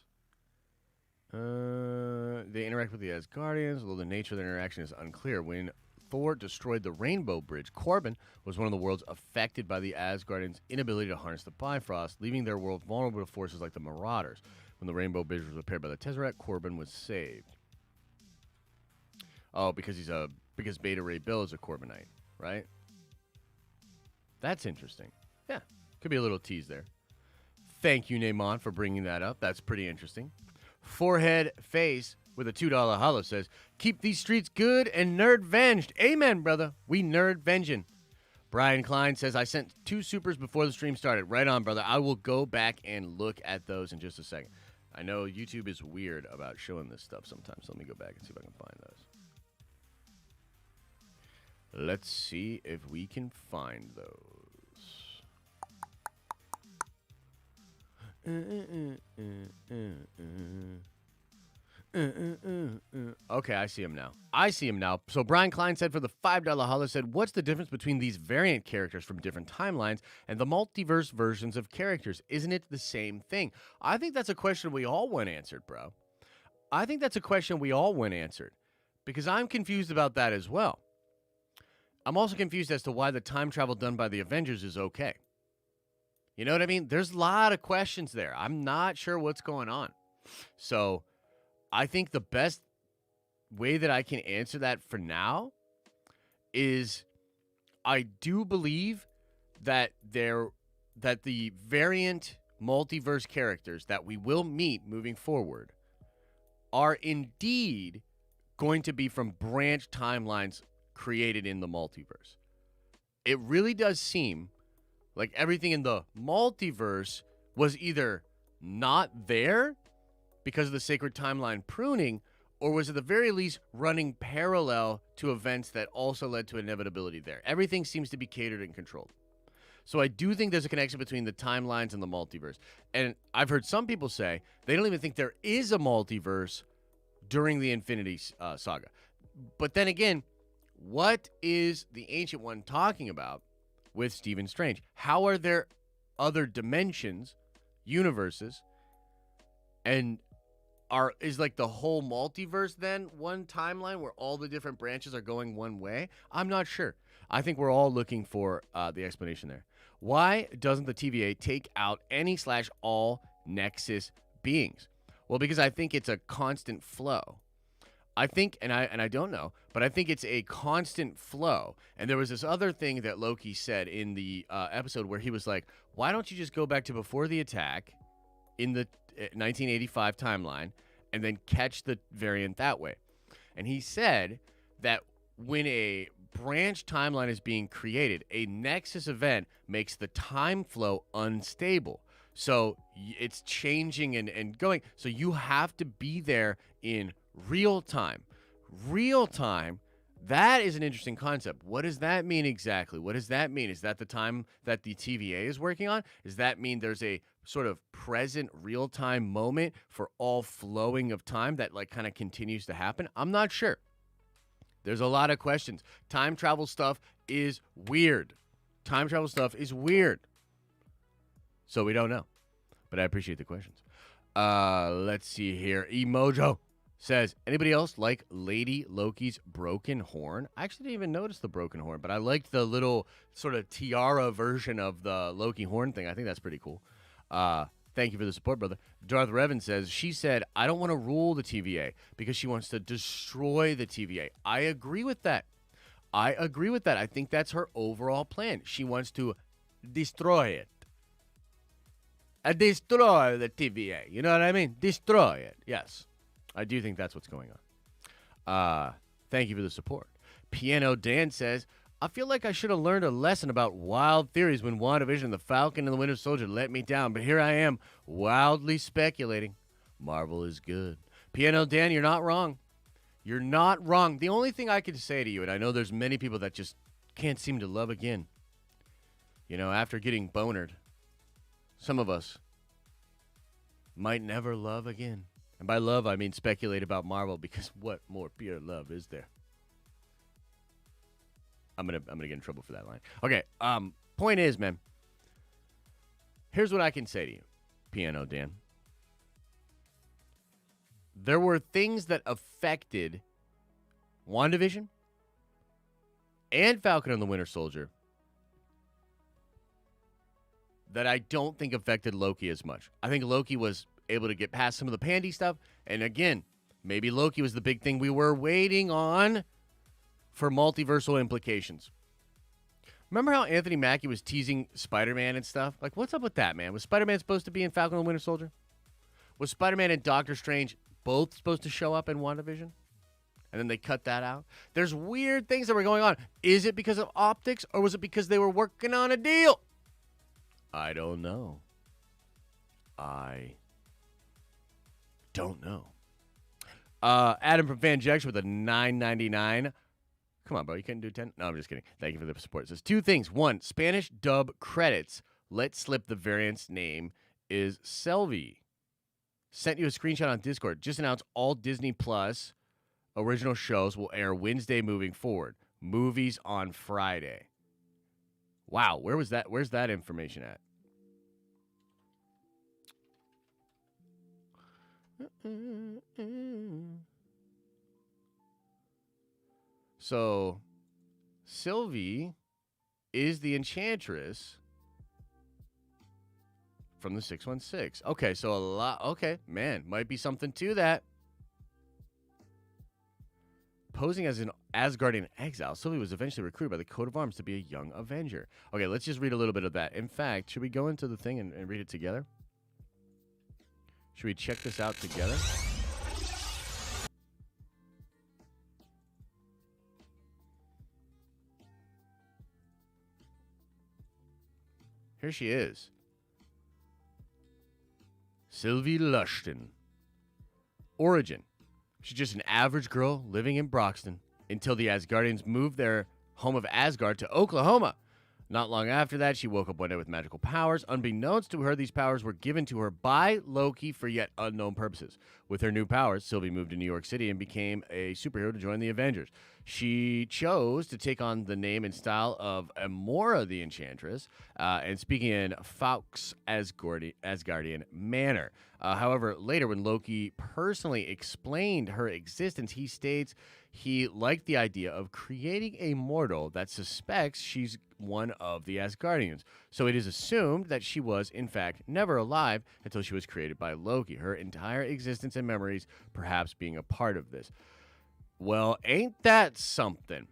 They interact with the Asgardians, although the nature of their interaction is unclear. When Thor destroyed the Rainbow Bridge, Corbin was one of the worlds affected by the Asgardians' inability to harness the Bifrost, leaving their world vulnerable to forces like the Marauders. When the Rainbow Bridge was repaired by the Tesseract, Corbin was saved. Oh, because Beta Ray Bill is a Corbinite, right? That's interesting. Yeah, could be a little tease there. Thank you, Neyman, for bringing that up. That's pretty interesting. Forehead Face with a $2 hollow says, keep these streets good and nerd-venged. Amen, brother. We nerd-venging. Brian Klein says, I sent 2 supers before the stream started. Right on, brother. I will go back and look at those in just a second. I know YouTube is weird about showing this stuff sometimes. So let me go back and see if I can find those. Let's see if we can find those. Okay, I see him now. So Brian Klein said for the $5 holler said, what's the difference between these variant characters from different timelines and the multiverse versions of characters? Isn't it the same thing? I think that's a question we all want answered, bro. I think that's a question we all want answered because I'm confused about that as well. I'm also confused as to why the time travel done by the Avengers is okay. You know what I mean? There's a lot of questions there. I'm not sure what's going on. So I think the best way that I can answer that for now is I do believe that the variant multiverse characters that we will meet moving forward are indeed going to be from branch timelines created in the multiverse. It really does seem like everything in the multiverse was either not there because of the sacred timeline pruning, or was at the very least running parallel to events that also led to inevitability there. Everything seems to be catered and controlled. So I do think there's a connection between the timelines and the multiverse. And I've heard some people say they don't even think there is a multiverse during the Infinity Saga. But then again, what is the Ancient One talking about with Stephen Strange? How are there other dimensions, universes, and is like the whole multiverse then one timeline where all the different branches are going one way? I'm not sure. I think we're all looking for the explanation there. Why doesn't the TVA take out any/all Nexus beings? Well, because I think it's a constant flow. I think, and I don't know, but I think it's a constant flow. And there was this other thing that Loki said in the episode where he was like, why don't you just go back to before the attack in the 1985 timeline and then catch the variant that way? And he said that when a branch timeline is being created, a Nexus event makes the time flow unstable. So it's changing and going. So you have to be there in real time. Real time, that is an interesting concept. What does that mean exactly? What does that mean? Is that the time that the TVA is working on? Does that mean there's a sort of present real-time moment for all flowing of time that like kind of continues to happen? I'm not sure. There's a lot of questions. Time travel stuff is weird. Time travel stuff is weird. So we don't know. But I appreciate the questions. Let's see here. Emojo says, anybody else like Lady Loki's broken horn? I actually didn't even notice the broken horn, but I liked the little sort of tiara version of the Loki horn thing. I think that's pretty cool. Thank you for the support, brother. Darth Revan says, she said, I don't want to rule the TVA because she wants to destroy the TVA. I agree with that. I think that's her overall plan. She wants to destroy it. Destroy the TVA. You know what I mean? Destroy it. Yes. I do think that's what's going on. Thank you for the support. Piano Dan says, I feel like I should have learned a lesson about wild theories when WandaVision, the Falcon, and the Winter Soldier let me down. But here I am, wildly speculating. Marvel is good. Piano Dan, you're not wrong. You're not wrong. The only thing I can say to you, and I know there's many people that just can't seem to love again. You know, after getting bonered, some of us might never love again. And by love, I mean speculate about Marvel, because what more pure love is there? I'm gonna get in trouble for that line. Okay, point is, man, here's what I can say to you, Piano Dan. There were things that affected WandaVision and Falcon and the Winter Soldier that I don't think affected Loki as much. I think Loki was able to get past some of the pandy stuff. And again, maybe Loki was the big thing we were waiting on for multiversal implications. Remember how Anthony Mackie was teasing Spider-Man and stuff? Like, what's up with that, man? Was Spider-Man supposed to be in Falcon and the Winter Soldier? Was Spider-Man and Doctor Strange both supposed to show up in WandaVision? And then they cut that out? There's weird things that were going on. Is it because of optics, or was it because they were working on a deal? I don't know. I don't know. Adam from Fanjection with a $9.99. Come on, bro. You couldn't do 10? No, I'm just kidding. Thank you for the support. It says two things. One, Spanish dub credits let slip the variant's name is Selvi. Sent you a screenshot on Discord. Just announced all Disney Plus original shows will air Wednesday moving forward. Movies on Friday. Wow, where was that? Where's that information at? So, Sylvie is the Enchantress from the 616. Okay, so a lot. Okay, man, might be something to that. Posing as an Asgardian exile, Sylvie was eventually recruited by the Coat of Arms to be a young Avenger. Okay, let's just read a little bit of that. In fact, should we go into the thing and read it together? Should we check this out together? Here she is. Sylvie Lushton. Origin. She's just an average girl living in Broxton until the Asgardians moved their home of Asgard to Oklahoma. Not long after that, she woke up one day with magical powers. Unbeknownst to her, these powers were given to her by Loki for yet unknown purposes. With her new powers, Sylvie moved to New York City and became a superhero to join the Avengers. She chose to take on the name and style of Amora the Enchantress, and speaking in Fawkes Asgardian manner. However, later when Loki personally explained her existence, he states he liked the idea of creating a mortal that suspects she's one of the Asgardians. So it is assumed that she was, in fact, never alive until she was created by Loki, her entire existence and memories perhaps being a part of this. Well, ain't that something?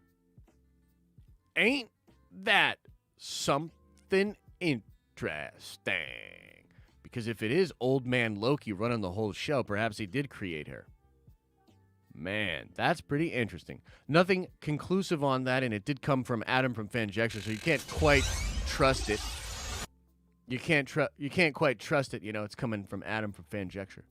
Ain't that something interesting? Because if it is old man Loki running the whole show, perhaps he did create her. Man, that's pretty interesting. Nothing conclusive on that, and it did come from Adam from Fanjection, so you can't quite trust it. You can't quite trust it. You know, it's coming from Adam from Fanjection.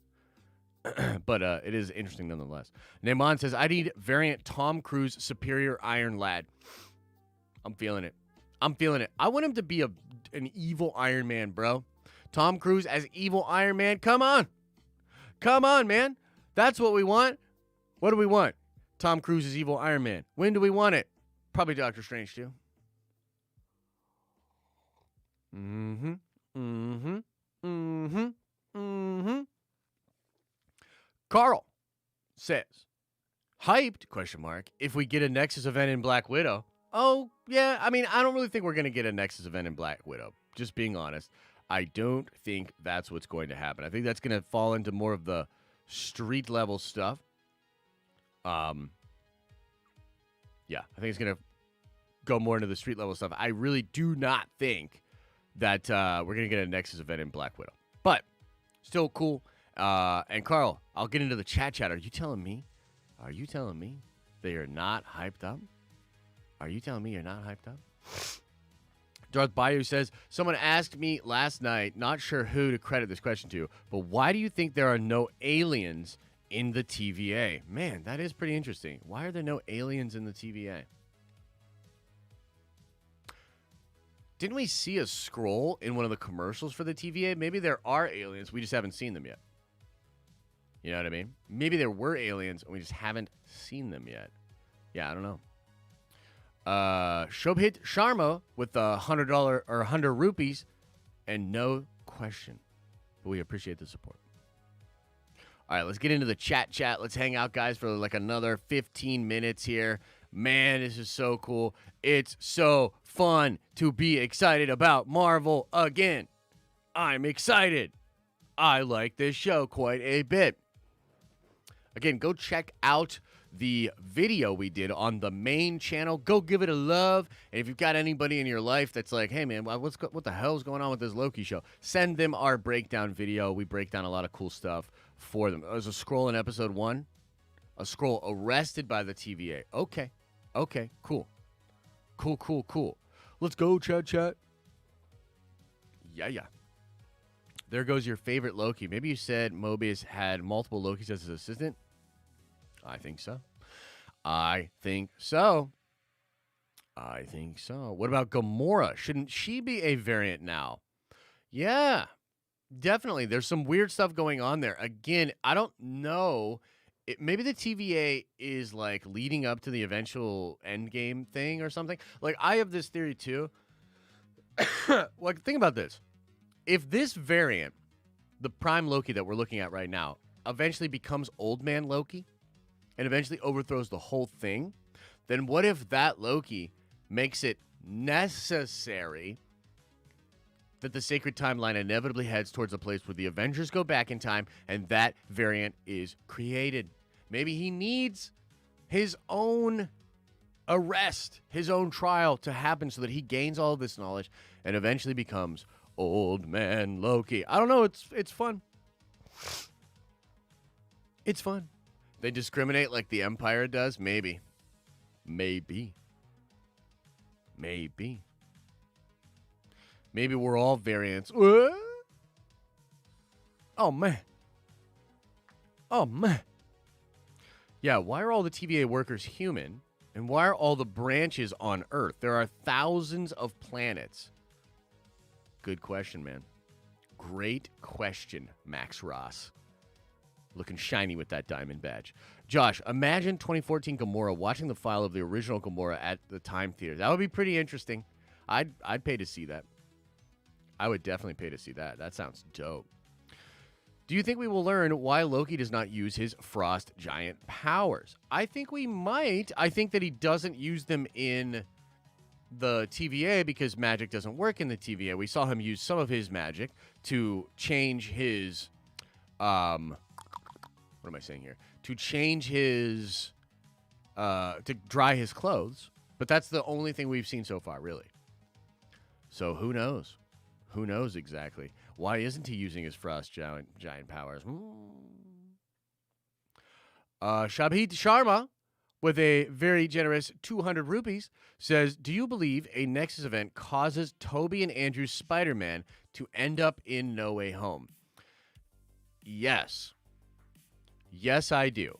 But it is interesting nonetheless. Neyman says, I need variant Tom Cruise superior Iron Lad. I'm feeling it. I want him to be an evil Iron Man, bro. Tom Cruise as evil Iron Man. Come on, man. That's what we want. What do we want? Tom Cruise is evil Iron Man. When do we want it? Probably Doctor Strange, too. Carl says, hyped, question mark, if we get a Nexus event in Black Widow. Oh, yeah. I mean, I don't really think we're going to get a Nexus event in Black Widow. Just being honest. I don't think that's what's going to happen. I think that's going to fall into more of the street level stuff. Yeah, I think it's going to go more into the street level stuff. I really do not think that we're going to get a Nexus event in Black Widow. But still cool. And Carl, I'll get into the chat. Are you telling me They are not hyped up? Are you telling me you're not hyped up? Darth Bayou says, someone asked me last night, not sure who to credit this question to, but why do you think there are no aliens in the TVA? Man, that is pretty interesting. Why are there no aliens in the TVA? Didn't we see a scroll in one of the commercials for the TVA? Maybe there are aliens. We just haven't seen them yet. You know what I mean? Maybe there were aliens and we just haven't seen them yet. Yeah, I don't know. Shobhit Sharma with $100 or 100 rupees and no question. But we appreciate the support. All right, let's get into the chat. Let's hang out, guys, for like another 15 minutes here. Man, this is so cool. It's so fun to be excited about Marvel again. I'm excited. I like this show quite a bit. Again, go check out the video we did on the main channel. Go give it a love. And if you've got anybody in your life that's like, hey, man, what the hell's going on with this Loki show? Send them our breakdown video. We break down a lot of cool stuff for them. There's a scroll in episode 1. A scroll arrested by the TVA. Okay, cool. Cool. Let's go, chat. Yeah. There goes your favorite Loki. Maybe you said Mobius had multiple Lokis as his assistant. I think so. What about Gamora? Shouldn't she be a variant now? Yeah, definitely. There's some weird stuff going on there. Again, I don't know. Maybe the TVA is like leading up to the eventual endgame thing or something. Like, I have this theory too. Like, think about this. If this variant, the Prime Loki that we're looking at right now, eventually becomes Old Man Loki and eventually overthrows the whole thing, then what if that Loki makes it necessary that the sacred timeline inevitably heads towards a place where the Avengers go back in time and that variant is created? Maybe he needs his own arrest, his own trial to happen so that he gains all of this knowledge and eventually becomes Old Man Loki. I don't know. It's fun. It's fun. They discriminate like the Empire does? Maybe. Maybe we're all variants. Oh, man. Yeah, why are all the TVA workers human? And why are all the branches on Earth? There are thousands of planets. Good question, man. Great question, Max Ross. Looking shiny with that diamond badge. Josh, imagine 2014 Gamora watching the file of the original Gamora at the Time Theater. That would be pretty interesting. I'd pay to see that. I would definitely pay to see that. That sounds dope. Do you think we will learn why Loki does not use his frost giant powers? I think we might. I think that he doesn't use them in the TVA because magic doesn't work in the TVA. We saw him use some of his magic to change his... what am I saying here? To change his... to dry his clothes. But that's the only thing we've seen so far, really. So who knows? Who knows exactly? Why isn't he using his frost giant powers? Shabhit Sharma, with a very generous 200 rupees, says, do you believe a Nexus event causes Toby and Andrew's Spider-Man to end up in No Way Home? Yes. Yes, I do.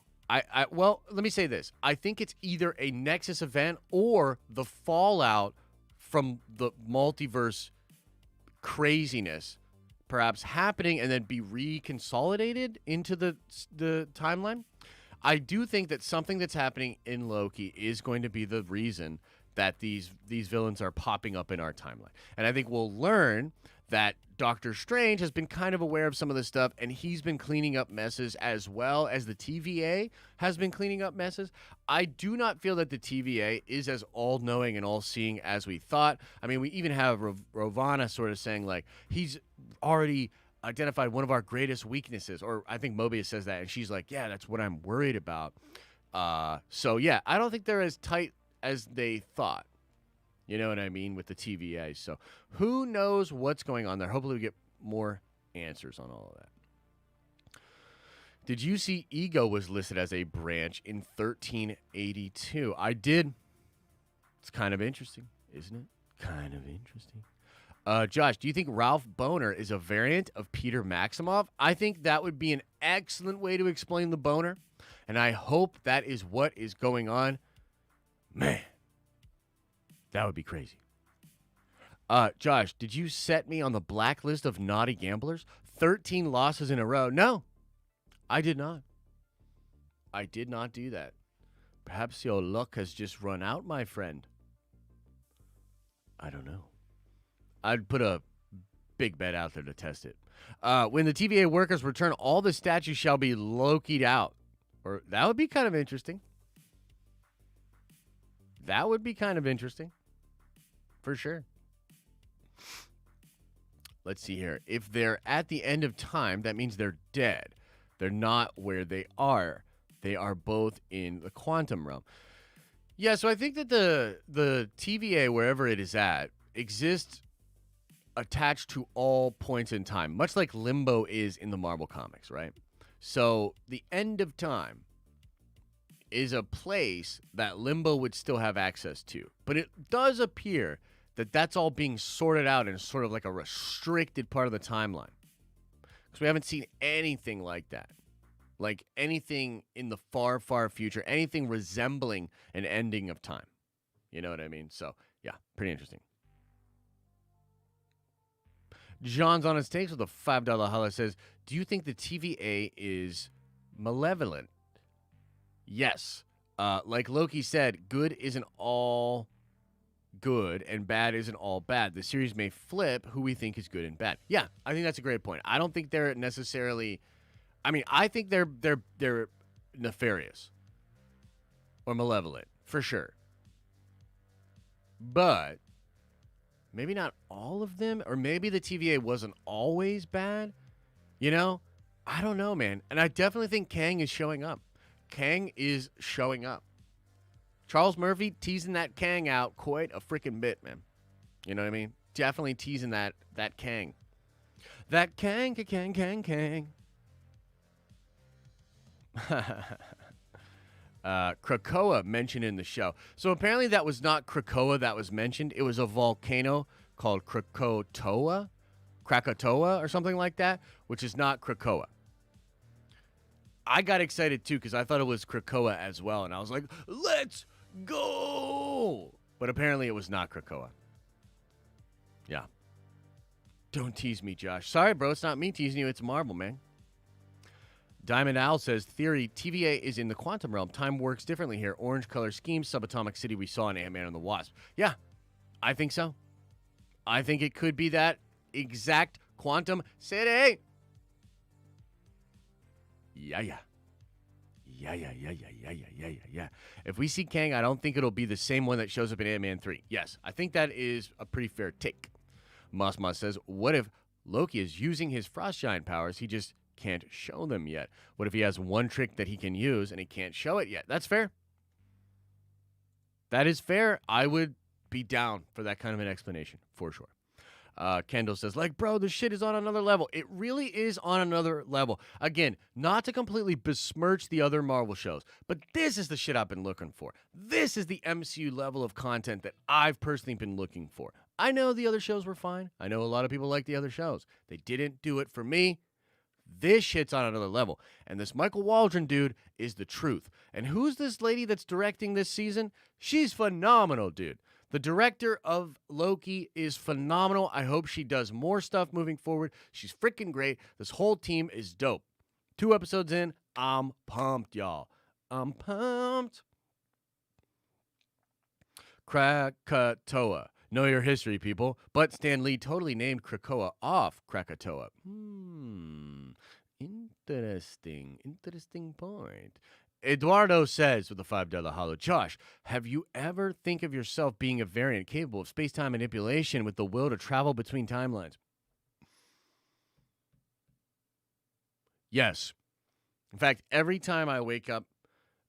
Well, let me say this. I think it's either a Nexus event or the fallout from the multiverse craziness perhaps happening and then be reconsolidated into the timeline. I do think that something that's happening in Loki is going to be the reason that these villains are popping up in our timeline. And I think we'll learn that Doctor Strange has been kind of aware of some of this stuff, and he's been cleaning up messes as well as the TVA has been cleaning up messes. I do not feel that the TVA is as all-knowing and all-seeing as we thought. I mean, we even have Ravonna sort of saying, like, he's already identified one of our greatest weaknesses, or I think Mobius says that, and she's like, yeah, that's what I'm worried about. So, yeah, I don't think they're as tight as they thought. You know what I mean, with the TVA. So who knows what's going on there? Hopefully we get more answers on all of that. Did you see ego was listed as a branch in 1382? I did. It's kind of interesting, isn't it? Kind of interesting. Josh, do you think Ralph Boner is a variant of Peter Maximoff? I think that would be an excellent way to explain the boner, and I hope that is what is going on. Man, that would be crazy. Josh, did you set me on the blacklist of naughty gamblers? 13 losses in a row. No, I did not. I did not do that. Perhaps your luck has just run out, my friend. I don't know. I'd put a big bet out there to test it. When the TVA workers return, all the statues shall be Loki'd out. Or that would be kind of interesting. That would be kind of interesting. For sure. Let's see here. If they're at the end of time, that means they're dead. They're not where they are. They are both in the quantum realm. Yeah, so I think that the TVA, wherever it is at, exists attached to all points in time, much like Limbo is in the Marvel comics, right? So the end of time is a place that Limbo would still have access to. But it does appear that that's all being sorted out in sort of like a restricted part of the timeline. Because we haven't seen anything like that. Like anything in the far, far future, anything resembling an ending of time. You know what I mean? So, yeah, pretty interesting. John's on his takes with a $5 holla says, do you think the TVA is malevolent? Yes. Like Loki said, good isn't all good and bad isn't all bad. The series may flip who we think is good and bad. Yeah, I think that's a great point. I don't think they're necessarily... I mean, I think they're nefarious or malevolent, for sure. But maybe not all of them, or maybe the TVA wasn't always bad. You know? I don't know, man. And I definitely think Kang is showing up. Kang is showing up. Charles Murphy teasing that Kang out quite a freaking bit, man. You know what I mean? Definitely teasing that Kang. That Kang. Krakoa mentioned in the show. So apparently that was not Krakoa that was mentioned. It was a volcano called Krakatoa or something like that, which is not Krakoa. I got excited too because I thought it was Krakoa as well, and I was like, let's go! But apparently it was not Krakoa. Yeah. Don't tease me, Josh. Sorry, bro. It's not me teasing you. It's Marvel, man. Diamond Owl says, theory, TVA is in the quantum realm. Time works differently here. Orange color scheme, subatomic city we saw in Ant-Man and the Wasp. Yeah, I think so. I think it could be that exact quantum city. Yeah. If we see Kang, I don't think it'll be the same one that shows up in Ant-Man 3. Yes, I think that is a pretty fair take. Moss says, what if Loki is using his frost giant powers? He just can't show them yet. What if he has one trick that he can use and he can't show it yet? That's fair. That is fair. I would be down for that kind of an explanation, for sure. Kendall says, like, bro, this shit is on another level. It really is on another level. Again, not to completely besmirch the other Marvel shows, but this is the shit I've been looking for. This is the MCU level of content that I've personally been looking for. I know the other shows were fine. I know a lot of people like the other shows. They didn't do it for me. This shit's on another level. And this Michael Waldron dude is the truth. And who's this lady that's directing this season? She's phenomenal, dude. The director of Loki is phenomenal. I hope she does more stuff moving forward. She's freaking great. This whole team is dope. 2 episodes in, I'm pumped, y'all. I'm pumped. Krakatoa. Know your history, people. But Stan Lee totally named Krakoa off Krakatoa. Interesting point. Eduardo says with a $5 hollow, Josh, have you ever think of yourself being a variant capable of space-time manipulation with the will to travel between timelines? Yes. In fact, every time I wake up,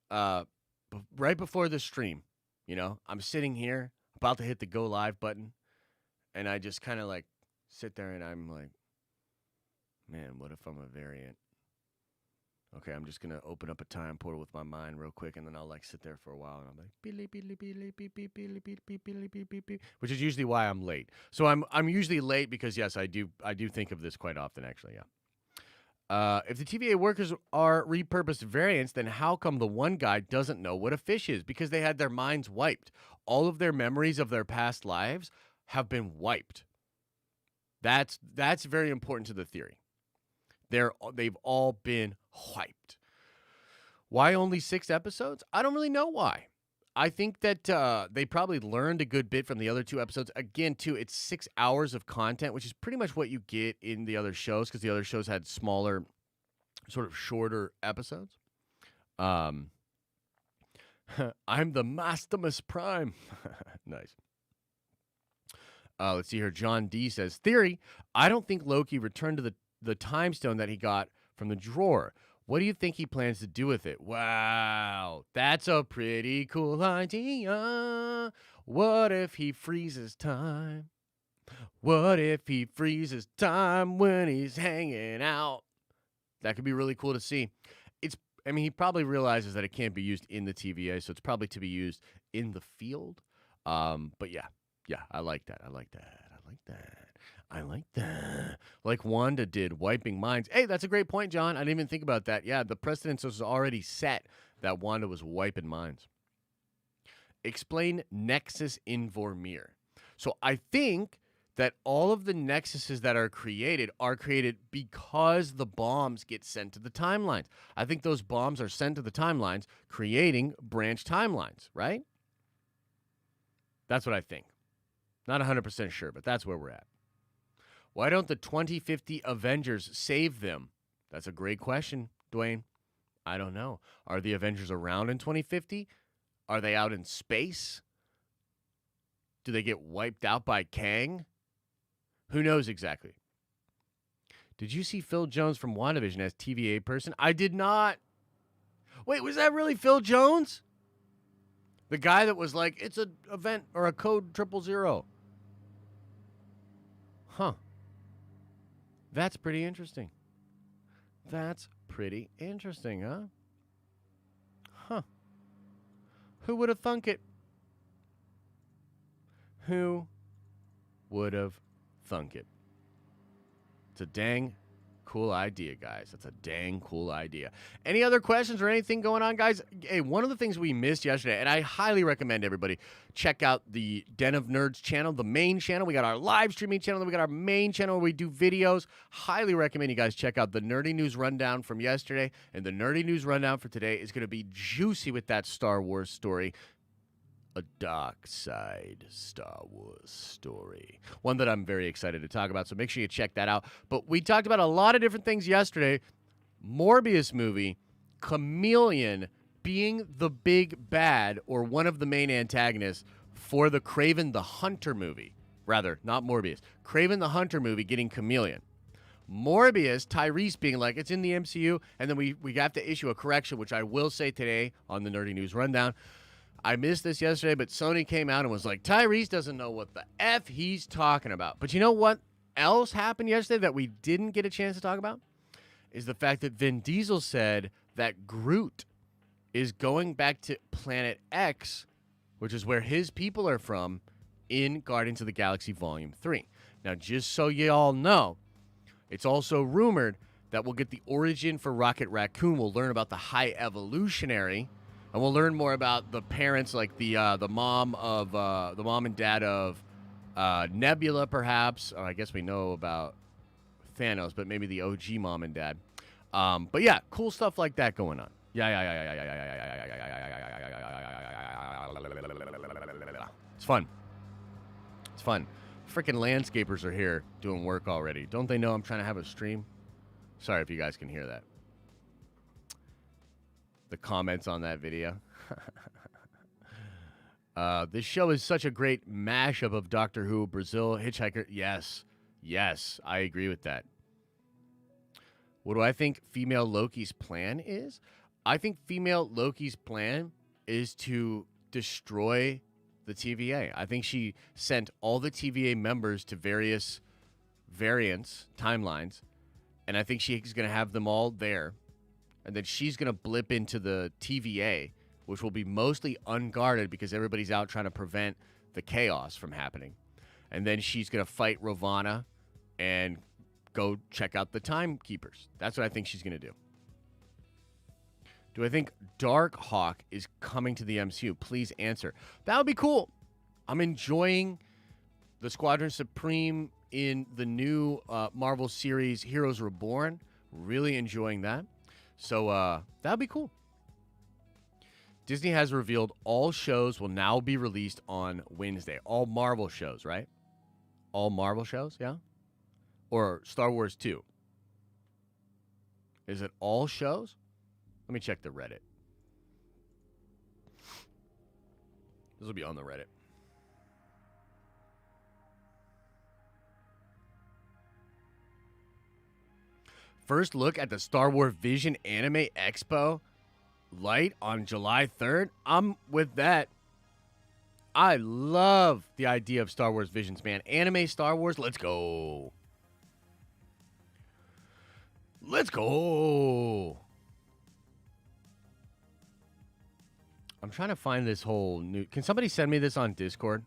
right before the stream, you know, I'm sitting here about to hit the go live button, and I just kind of like sit there and I'm like, man, what if I'm a variant? Okay, I'm just gonna open up a time portal with my mind real quick, and then I'll like sit there for a while, and I'm like, beep, beep, beep, beep, beep, beep, beep, beep, beep, beep, beep, beep, beep, which is usually why I'm late. So I'm usually late because yes, I do think of this quite often, actually. Yeah. If the TVA workers are repurposed variants, then how come the one guy doesn't know what a fish is? Because they had their minds wiped. All of their memories of their past lives have been wiped. That's very important to the theory. They've all been wiped. Why only 6 episodes? I don't really know why. I think that they probably learned a good bit from the other 2 episodes. Again, too, it's 6 hours of content, which is pretty much what you get in the other shows because the other shows had smaller, sort of shorter episodes. I'm the Maximus Prime. Nice. Let's see here. John D says, theory, I don't think Loki returned to the time stone that he got from the drawer. What do you think he plans to do with it? Wow, that's a pretty cool idea. What if he freezes time? What if he freezes time when he's hanging out? That could be really cool to see. He probably realizes that it can't be used in the TVA, so it's probably to be used in the field. But yeah, I like that. Like Wanda did, wiping minds. Hey, that's a great point, John. I didn't even think about that. Yeah, the precedence was already set that Wanda was wiping minds. Explain Nexus in Vormir. So I think that all of the nexuses that are created because the bombs get sent to the timelines. I think those bombs are sent to the timelines, creating branch timelines, right? That's what I think. Not 100% sure, but that's where we're at. Why don't the 2050 Avengers save them? That's a great question, Dwayne. I don't know. Are the Avengers around in 2050? Are they out in space? Do they get wiped out by Kang? Who knows exactly? Did you see Phil Jones from WandaVision as TVA person? I did not. Wait, was that really Phil Jones? The guy that was like, it's an event or a code 000. Huh. That's pretty interesting. Huh? Huh. Who would have thunk it? Who would have thunk it? It's a dang cool idea, guys. That's a dang cool idea. Any other questions or anything going on, guys? Hey, one of the things we missed yesterday, and I highly recommend everybody check out the Den of Nerds channel, the main channel. We got our live streaming channel, then we got our main channel where we do videos. Highly recommend you guys check out the Nerdy News Rundown from yesterday, and the Nerdy News Rundown for today is going to be juicy with that Star Wars story. A dark side Star Wars story. One that I'm very excited to talk about, so make sure you check that out. But we talked about a lot of different things yesterday. Morbius movie, Chameleon being the big bad or one of the main antagonists for the Kraven the Hunter movie. Rather, not Morbius. Kraven the Hunter movie getting Chameleon. Morbius, Tyrese being like, it's in the MCU, and then we have to issue a correction, which I will say today on the Nerdy News Rundown. I missed this yesterday, but Sony came out and was like, Tyrese doesn't know what the F he's talking about. But you know what else happened yesterday that we didn't get a chance to talk about? Is the fact that Vin Diesel said that Groot is going back to Planet X, which is where his people are from, in Guardians of the Galaxy Volume 3. Now, just so you all know, it's also rumored that we'll get the origin for Rocket Raccoon. We'll learn about the High Evolutionary. And we'll learn more about the parents, like the mom and dad of Nebula, perhaps. Or I guess we know about Thanos, but maybe the OG mom and dad. But yeah, cool stuff like that going on. It's fun. Freaking landscapers are here doing work already. Don't they know I'm trying to have a stream? Sorry if you guys can hear that. The comments on that video. This show is such a great mashup of Doctor Who, Brazil, Hitchhiker. Yes, I agree with that. What do I think female Loki's plan is? I think female Loki's plan is to destroy the TVA. I think she sent all the TVA members to various variants, timelines, and I think she's going to have them all there. And then she's going to blip into the TVA, which will be mostly unguarded because everybody's out trying to prevent the chaos from happening. And then she's going to fight Ravonna and go check out the timekeepers. That's what I think she's going to do. Do I think Darkhawk is coming to the MCU? Please answer. That would be cool. I'm enjoying the Squadron Supreme in the new Marvel series Heroes Reborn. Really enjoying that. So that would be cool. Disney has revealed all shows will now be released on Wednesday. All Marvel shows, right? All Marvel shows, yeah? Or Star Wars 2? Is it all shows? Let me check the Reddit. This will be on the Reddit. First look at the Star Wars Vision Anime Expo Light on July 3rd. I'm with that. I love the idea of Star Wars Visions, man. Anime Star Wars, let's go. Let's go. I'm trying to find this whole new... Can somebody send me this on Discord?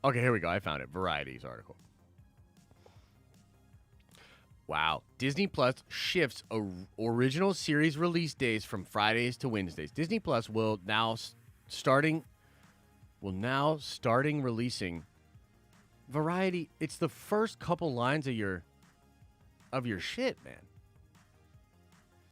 Okay, here we go. I found it. Variety's article. Wow. Disney Plus shifts original series release days from Fridays to Wednesdays. Disney Plus will now starting releasing Variety. It's the first couple lines of your shit, man.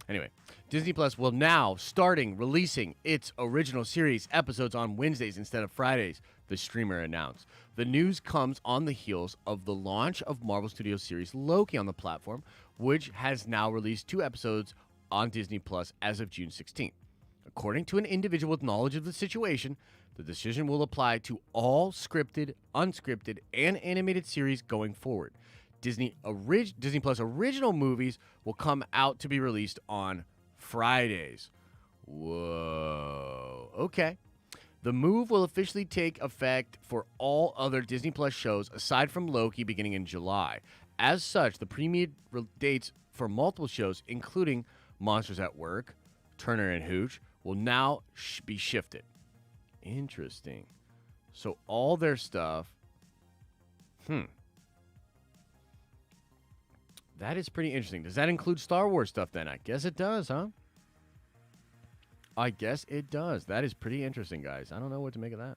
Anyway, Disney Plus will now starting releasing its original series episodes on Wednesdays instead of Fridays, the streamer announced. The news comes on the heels of the launch of Marvel Studios series Loki on the platform, which has now released 2 episodes on Disney Plus as of June 16th. According to an individual with knowledge of the situation, the decision will apply to all scripted, unscripted, and animated series going forward. Disney Plus original movies will come out to be released on Fridays. Whoa. Okay. The move will officially take effect for all other Disney Plus shows aside from Loki beginning in July. As such, the premiere dates for multiple shows, including Monsters at Work, Turner and Hooch, will now be shifted. Interesting. So all their stuff... That is pretty interesting. Does that include Star Wars stuff then? I guess it does, huh? I guess it does. That is pretty interesting, guys. I don't know what to make of that.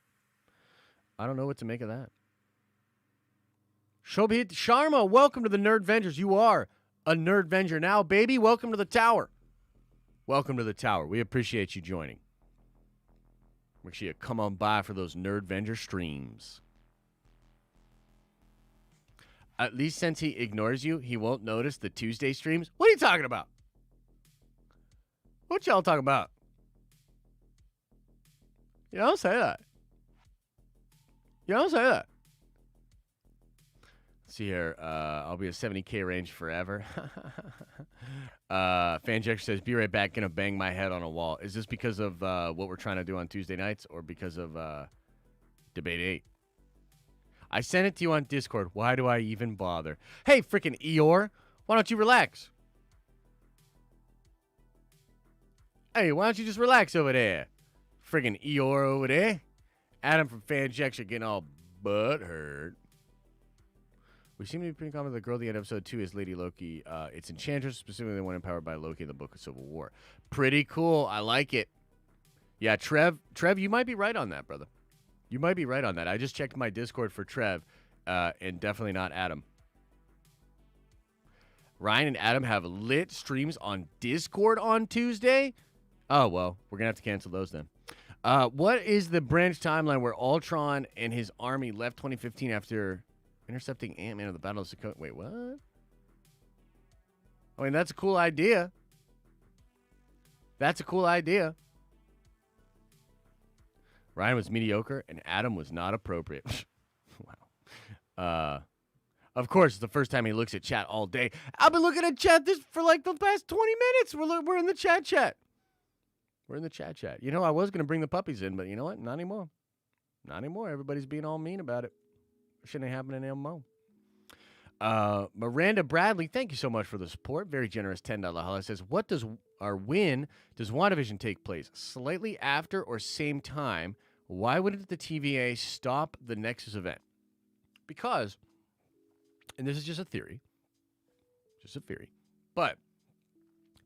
Shobhit Sharma, welcome to the Nerd Vengers. You are a Nerd Venger now, baby. Welcome to the tower. Welcome to the tower. We appreciate you joining. Make sure you come on by for those Nerd Venger streams. At least since he ignores you, he won't notice the Tuesday streams. What are you talking about? What y'all talking about? You don't say that. You don't say that. Let's see here. I'll be a 70K range forever. Fanjexter says, be right back. Gonna bang my head on a wall. Is this because of what we're trying to do on Tuesday nights or because of Debate 8? I sent it to you on Discord. Why do I even bother? Hey, freaking Eeyore. Why don't you relax? Hey, why don't you just relax over there? Friggin' Eeyore over there. Adam from Fanjexter getting all butthurt. We seem to be pretty common. The girl at the end of episode 2 is Lady Loki. It's Enchantress, specifically the one empowered by Loki in the Book of Civil War. Pretty cool. I like it. Yeah, Trev, you might be right on that, brother. You might be right on that. I just checked my Discord for Trev, and definitely not Adam. Ryan and Adam have lit streams on Discord on Tuesday? Oh, well, we're going to have to cancel those then. What is the branch timeline where Ultron and his army left 2015 after intercepting Ant-Man in the Battle of Sokovia? Wait, what? I mean, that's a cool idea. That's a cool idea. Ryan was mediocre, and Adam was not appropriate. Wow. Of course, it's the first time he looks at chat all day. I've been looking at chat for like the past 20 minutes. We're in the chat. We're in the chat. You know, I was going to bring the puppies in, but you know what? Not anymore. Not anymore. Everybody's being all mean about it. Shouldn't have happened in MMO. Miranda Bradley, thank you so much for the support. Very generous $10 holla. Says, when does WandaVision take place? Slightly after or same time? Why wouldn't the TVA stop the Nexus event? Because, and this is just a theory, but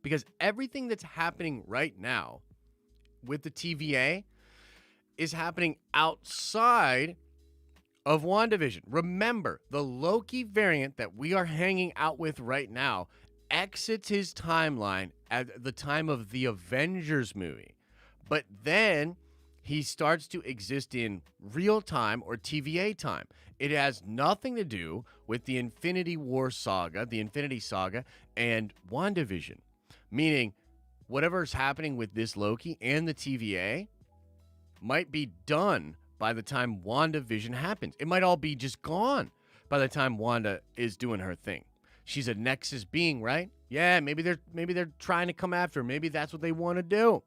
because everything that's happening right now with the TVA is happening outside of WandaVision. Remember, the Loki variant that we are hanging out with right now exits his timeline at the time of the Avengers movie. But then he starts to exist in real time or TVA time. It has nothing to do with the Infinity War saga, the Infinity Saga, and WandaVision. Meaning, whatever's happening with this Loki and the TVA might be done by the time WandaVision happens. It might all be just gone by the time Wanda is doing her thing. She's a Nexus being, right? Yeah, maybe they're trying to come after her. Maybe that's what they want to do.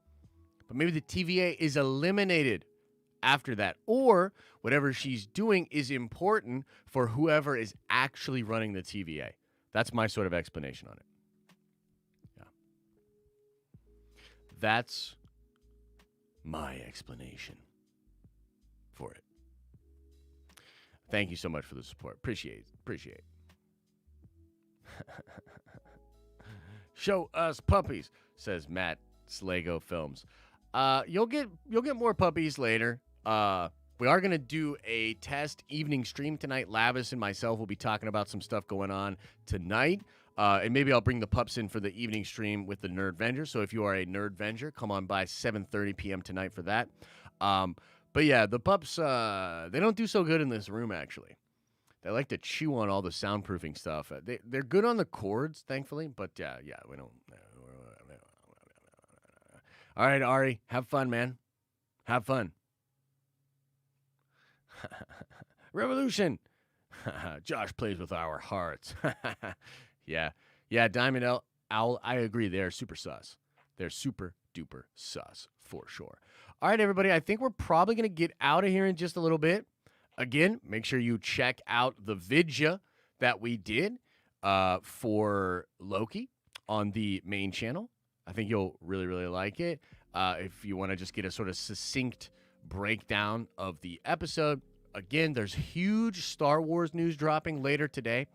But maybe the TVA is eliminated after that. Or whatever she's doing is important for whoever is actually running the TVA. That's my sort of explanation on it. Yeah. That's my explanation for it. Thank you so much for the support. Appreciate it. Show us puppies, says Matt Slago Films. You'll get more puppies later. We are gonna do a test evening stream tonight. Lavis and myself will be talking about some stuff going on tonight. And maybe I'll bring the pups in for the evening stream with the Nerd Venger. So if you are a Nerd Venger, come on by 7:30 p.m. tonight for that. But yeah, the pups, they don't do so good in this room, actually. They like to chew on all the soundproofing stuff. They're good on the cords, thankfully, but yeah, we don't. All right, Ari, have fun, man. Have fun. Revolution. Josh plays with our hearts. Yeah, Diamond Owl, I agree. They're super sus. They're super duper sus for sure. All right, everybody, I think we're probably going to get out of here in just a little bit. Again, make sure you check out the vidya that we did for Loki on the main channel. I think you'll really, really like it. If you want to just get a sort of succinct breakdown of the episode. Again, there's huge Star Wars news dropping later today.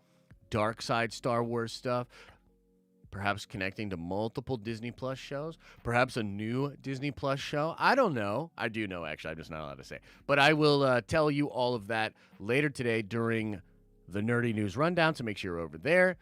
Dark side Star Wars stuff. Perhaps connecting to multiple Disney Plus shows. Perhaps a new Disney Plus show. I don't know. I do know, actually. I'm just not allowed to say. But I will tell you all of that later today during the Nerdy News Rundown, so make sure you're over there.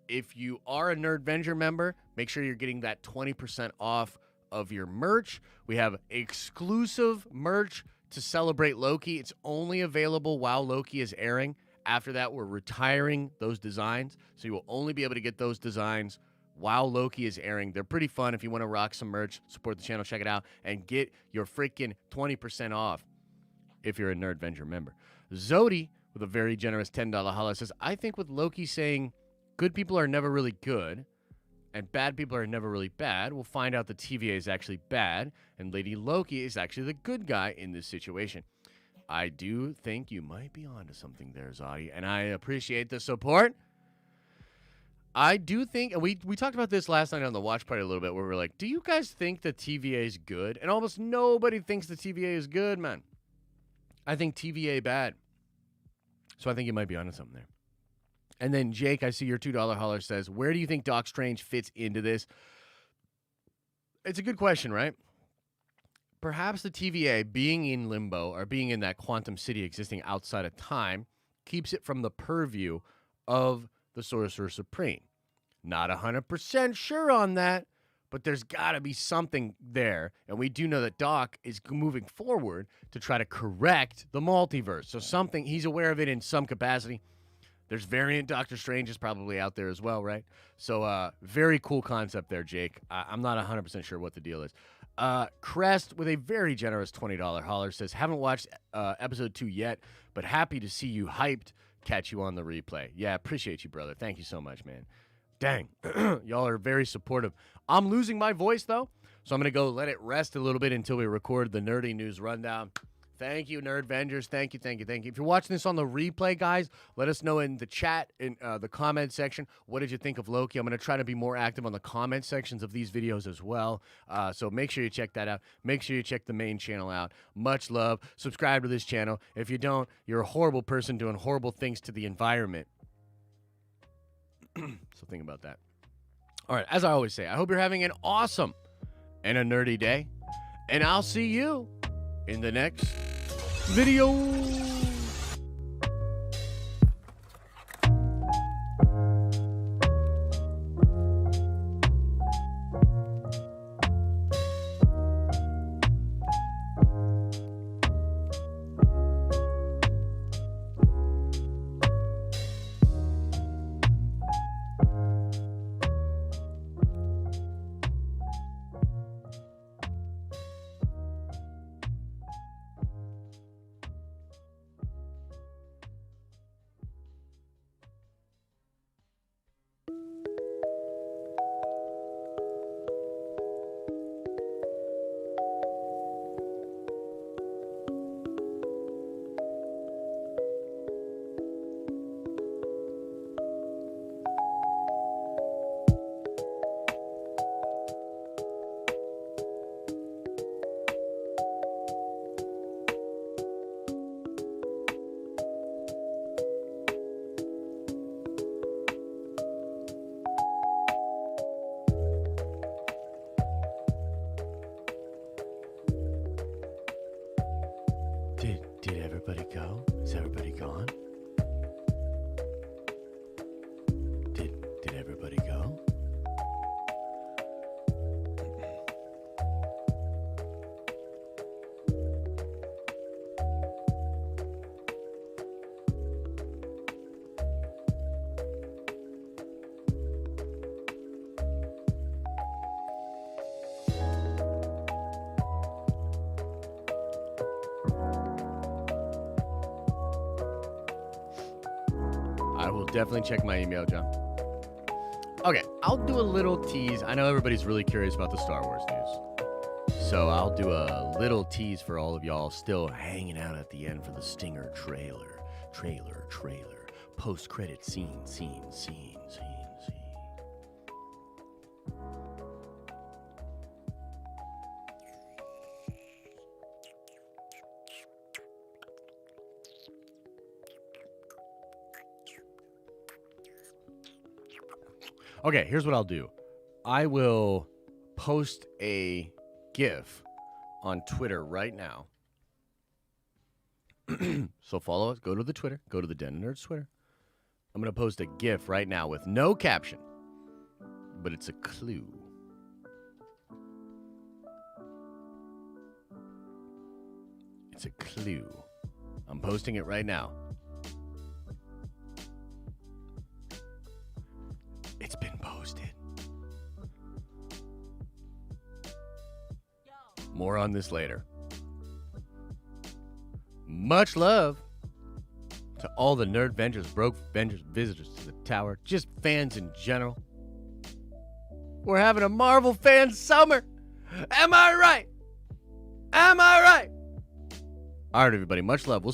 If you are a Nerd Venger member, make sure you're getting that 20% off of your merch. We have exclusive merch to celebrate Loki. It's only available while Loki is airing. After that, we're retiring those designs, so you will only be able to get those designs while Loki is airing. They're pretty fun. If you want to rock some merch, support the channel, check it out, and get your freaking 20% off if you're a Nerd Venger member. Zodi, with a very generous $10 holla, says, I think with Loki saying good people are never really good and bad people are never really bad, we'll find out the TVA is actually bad and Lady Loki is actually the good guy in this situation. I do think you might be onto something there, Zodi, and I appreciate the support. I do think, and we talked about this last night on the watch party a little bit, where we're like, do you guys think the TVA is good? And almost nobody thinks the TVA is good, man. I think TVA bad. So I think you might be onto something there. And then Jake, I see your $2 holler, says, where do you think Doc Strange fits into this? It's a good question, right? Perhaps the TVA being in limbo or being in that quantum city existing outside of time keeps it from the purview of the Sorcerer Supreme. Not 100% sure on that, but there's got to be something there. And we do know that Doc is moving forward to try to correct the multiverse. So something, he's aware of it in some capacity. There's variant Doctor Strange is probably out there as well, right? So very cool concept there, Jake. I'm not 100% sure what the deal is. Crest, with a very generous $20 holler, says, haven't watched episode 2 yet, but happy to see you hyped. Catch you on the replay. Yeah, appreciate you, brother. Thank you so much, man. Dang, y'all are very supportive. I'm losing my voice, though, so I'm going to go let it rest a little bit until we record the Nerdy News Rundown. Thank you, Nerd Vengers. Thank you. If you're watching this on the replay, guys, let us know in the chat, in the comment section, what did you think of Loki? I'm going to try to be more active on the comment sections of these videos as well. So make sure you check that out. Make sure you check the main channel out. Much love. Subscribe to this channel. If you don't, you're a horrible person doing horrible things to the environment. So think about that. All right, as I always say, I hope you're having an awesome and a nerdy day. And I'll see you in the next video. Did everybody go? Is everybody gone? Did everybody go? I will definitely check my email, John. Okay, I'll do a little tease. I know everybody's really curious about the Star Wars news. So I'll do a little tease for all of y'all still hanging out at the end for the Stinger trailer. Post-credit scene. Okay, here's what I'll do. I will post a GIF on Twitter right now. So follow us. Go to the Twitter. Go to the Den of Nerds Twitter. I'm going to post a GIF right now with no caption. But it's a clue. It's a clue. I'm posting it right now. It's been posted. More on this later. Much love to all the Nerd Vengers, Broke Vengers, visitors to the tower, just fans in general. We're having a Marvel fan summer. Am I right? All right, everybody. Much love. We'll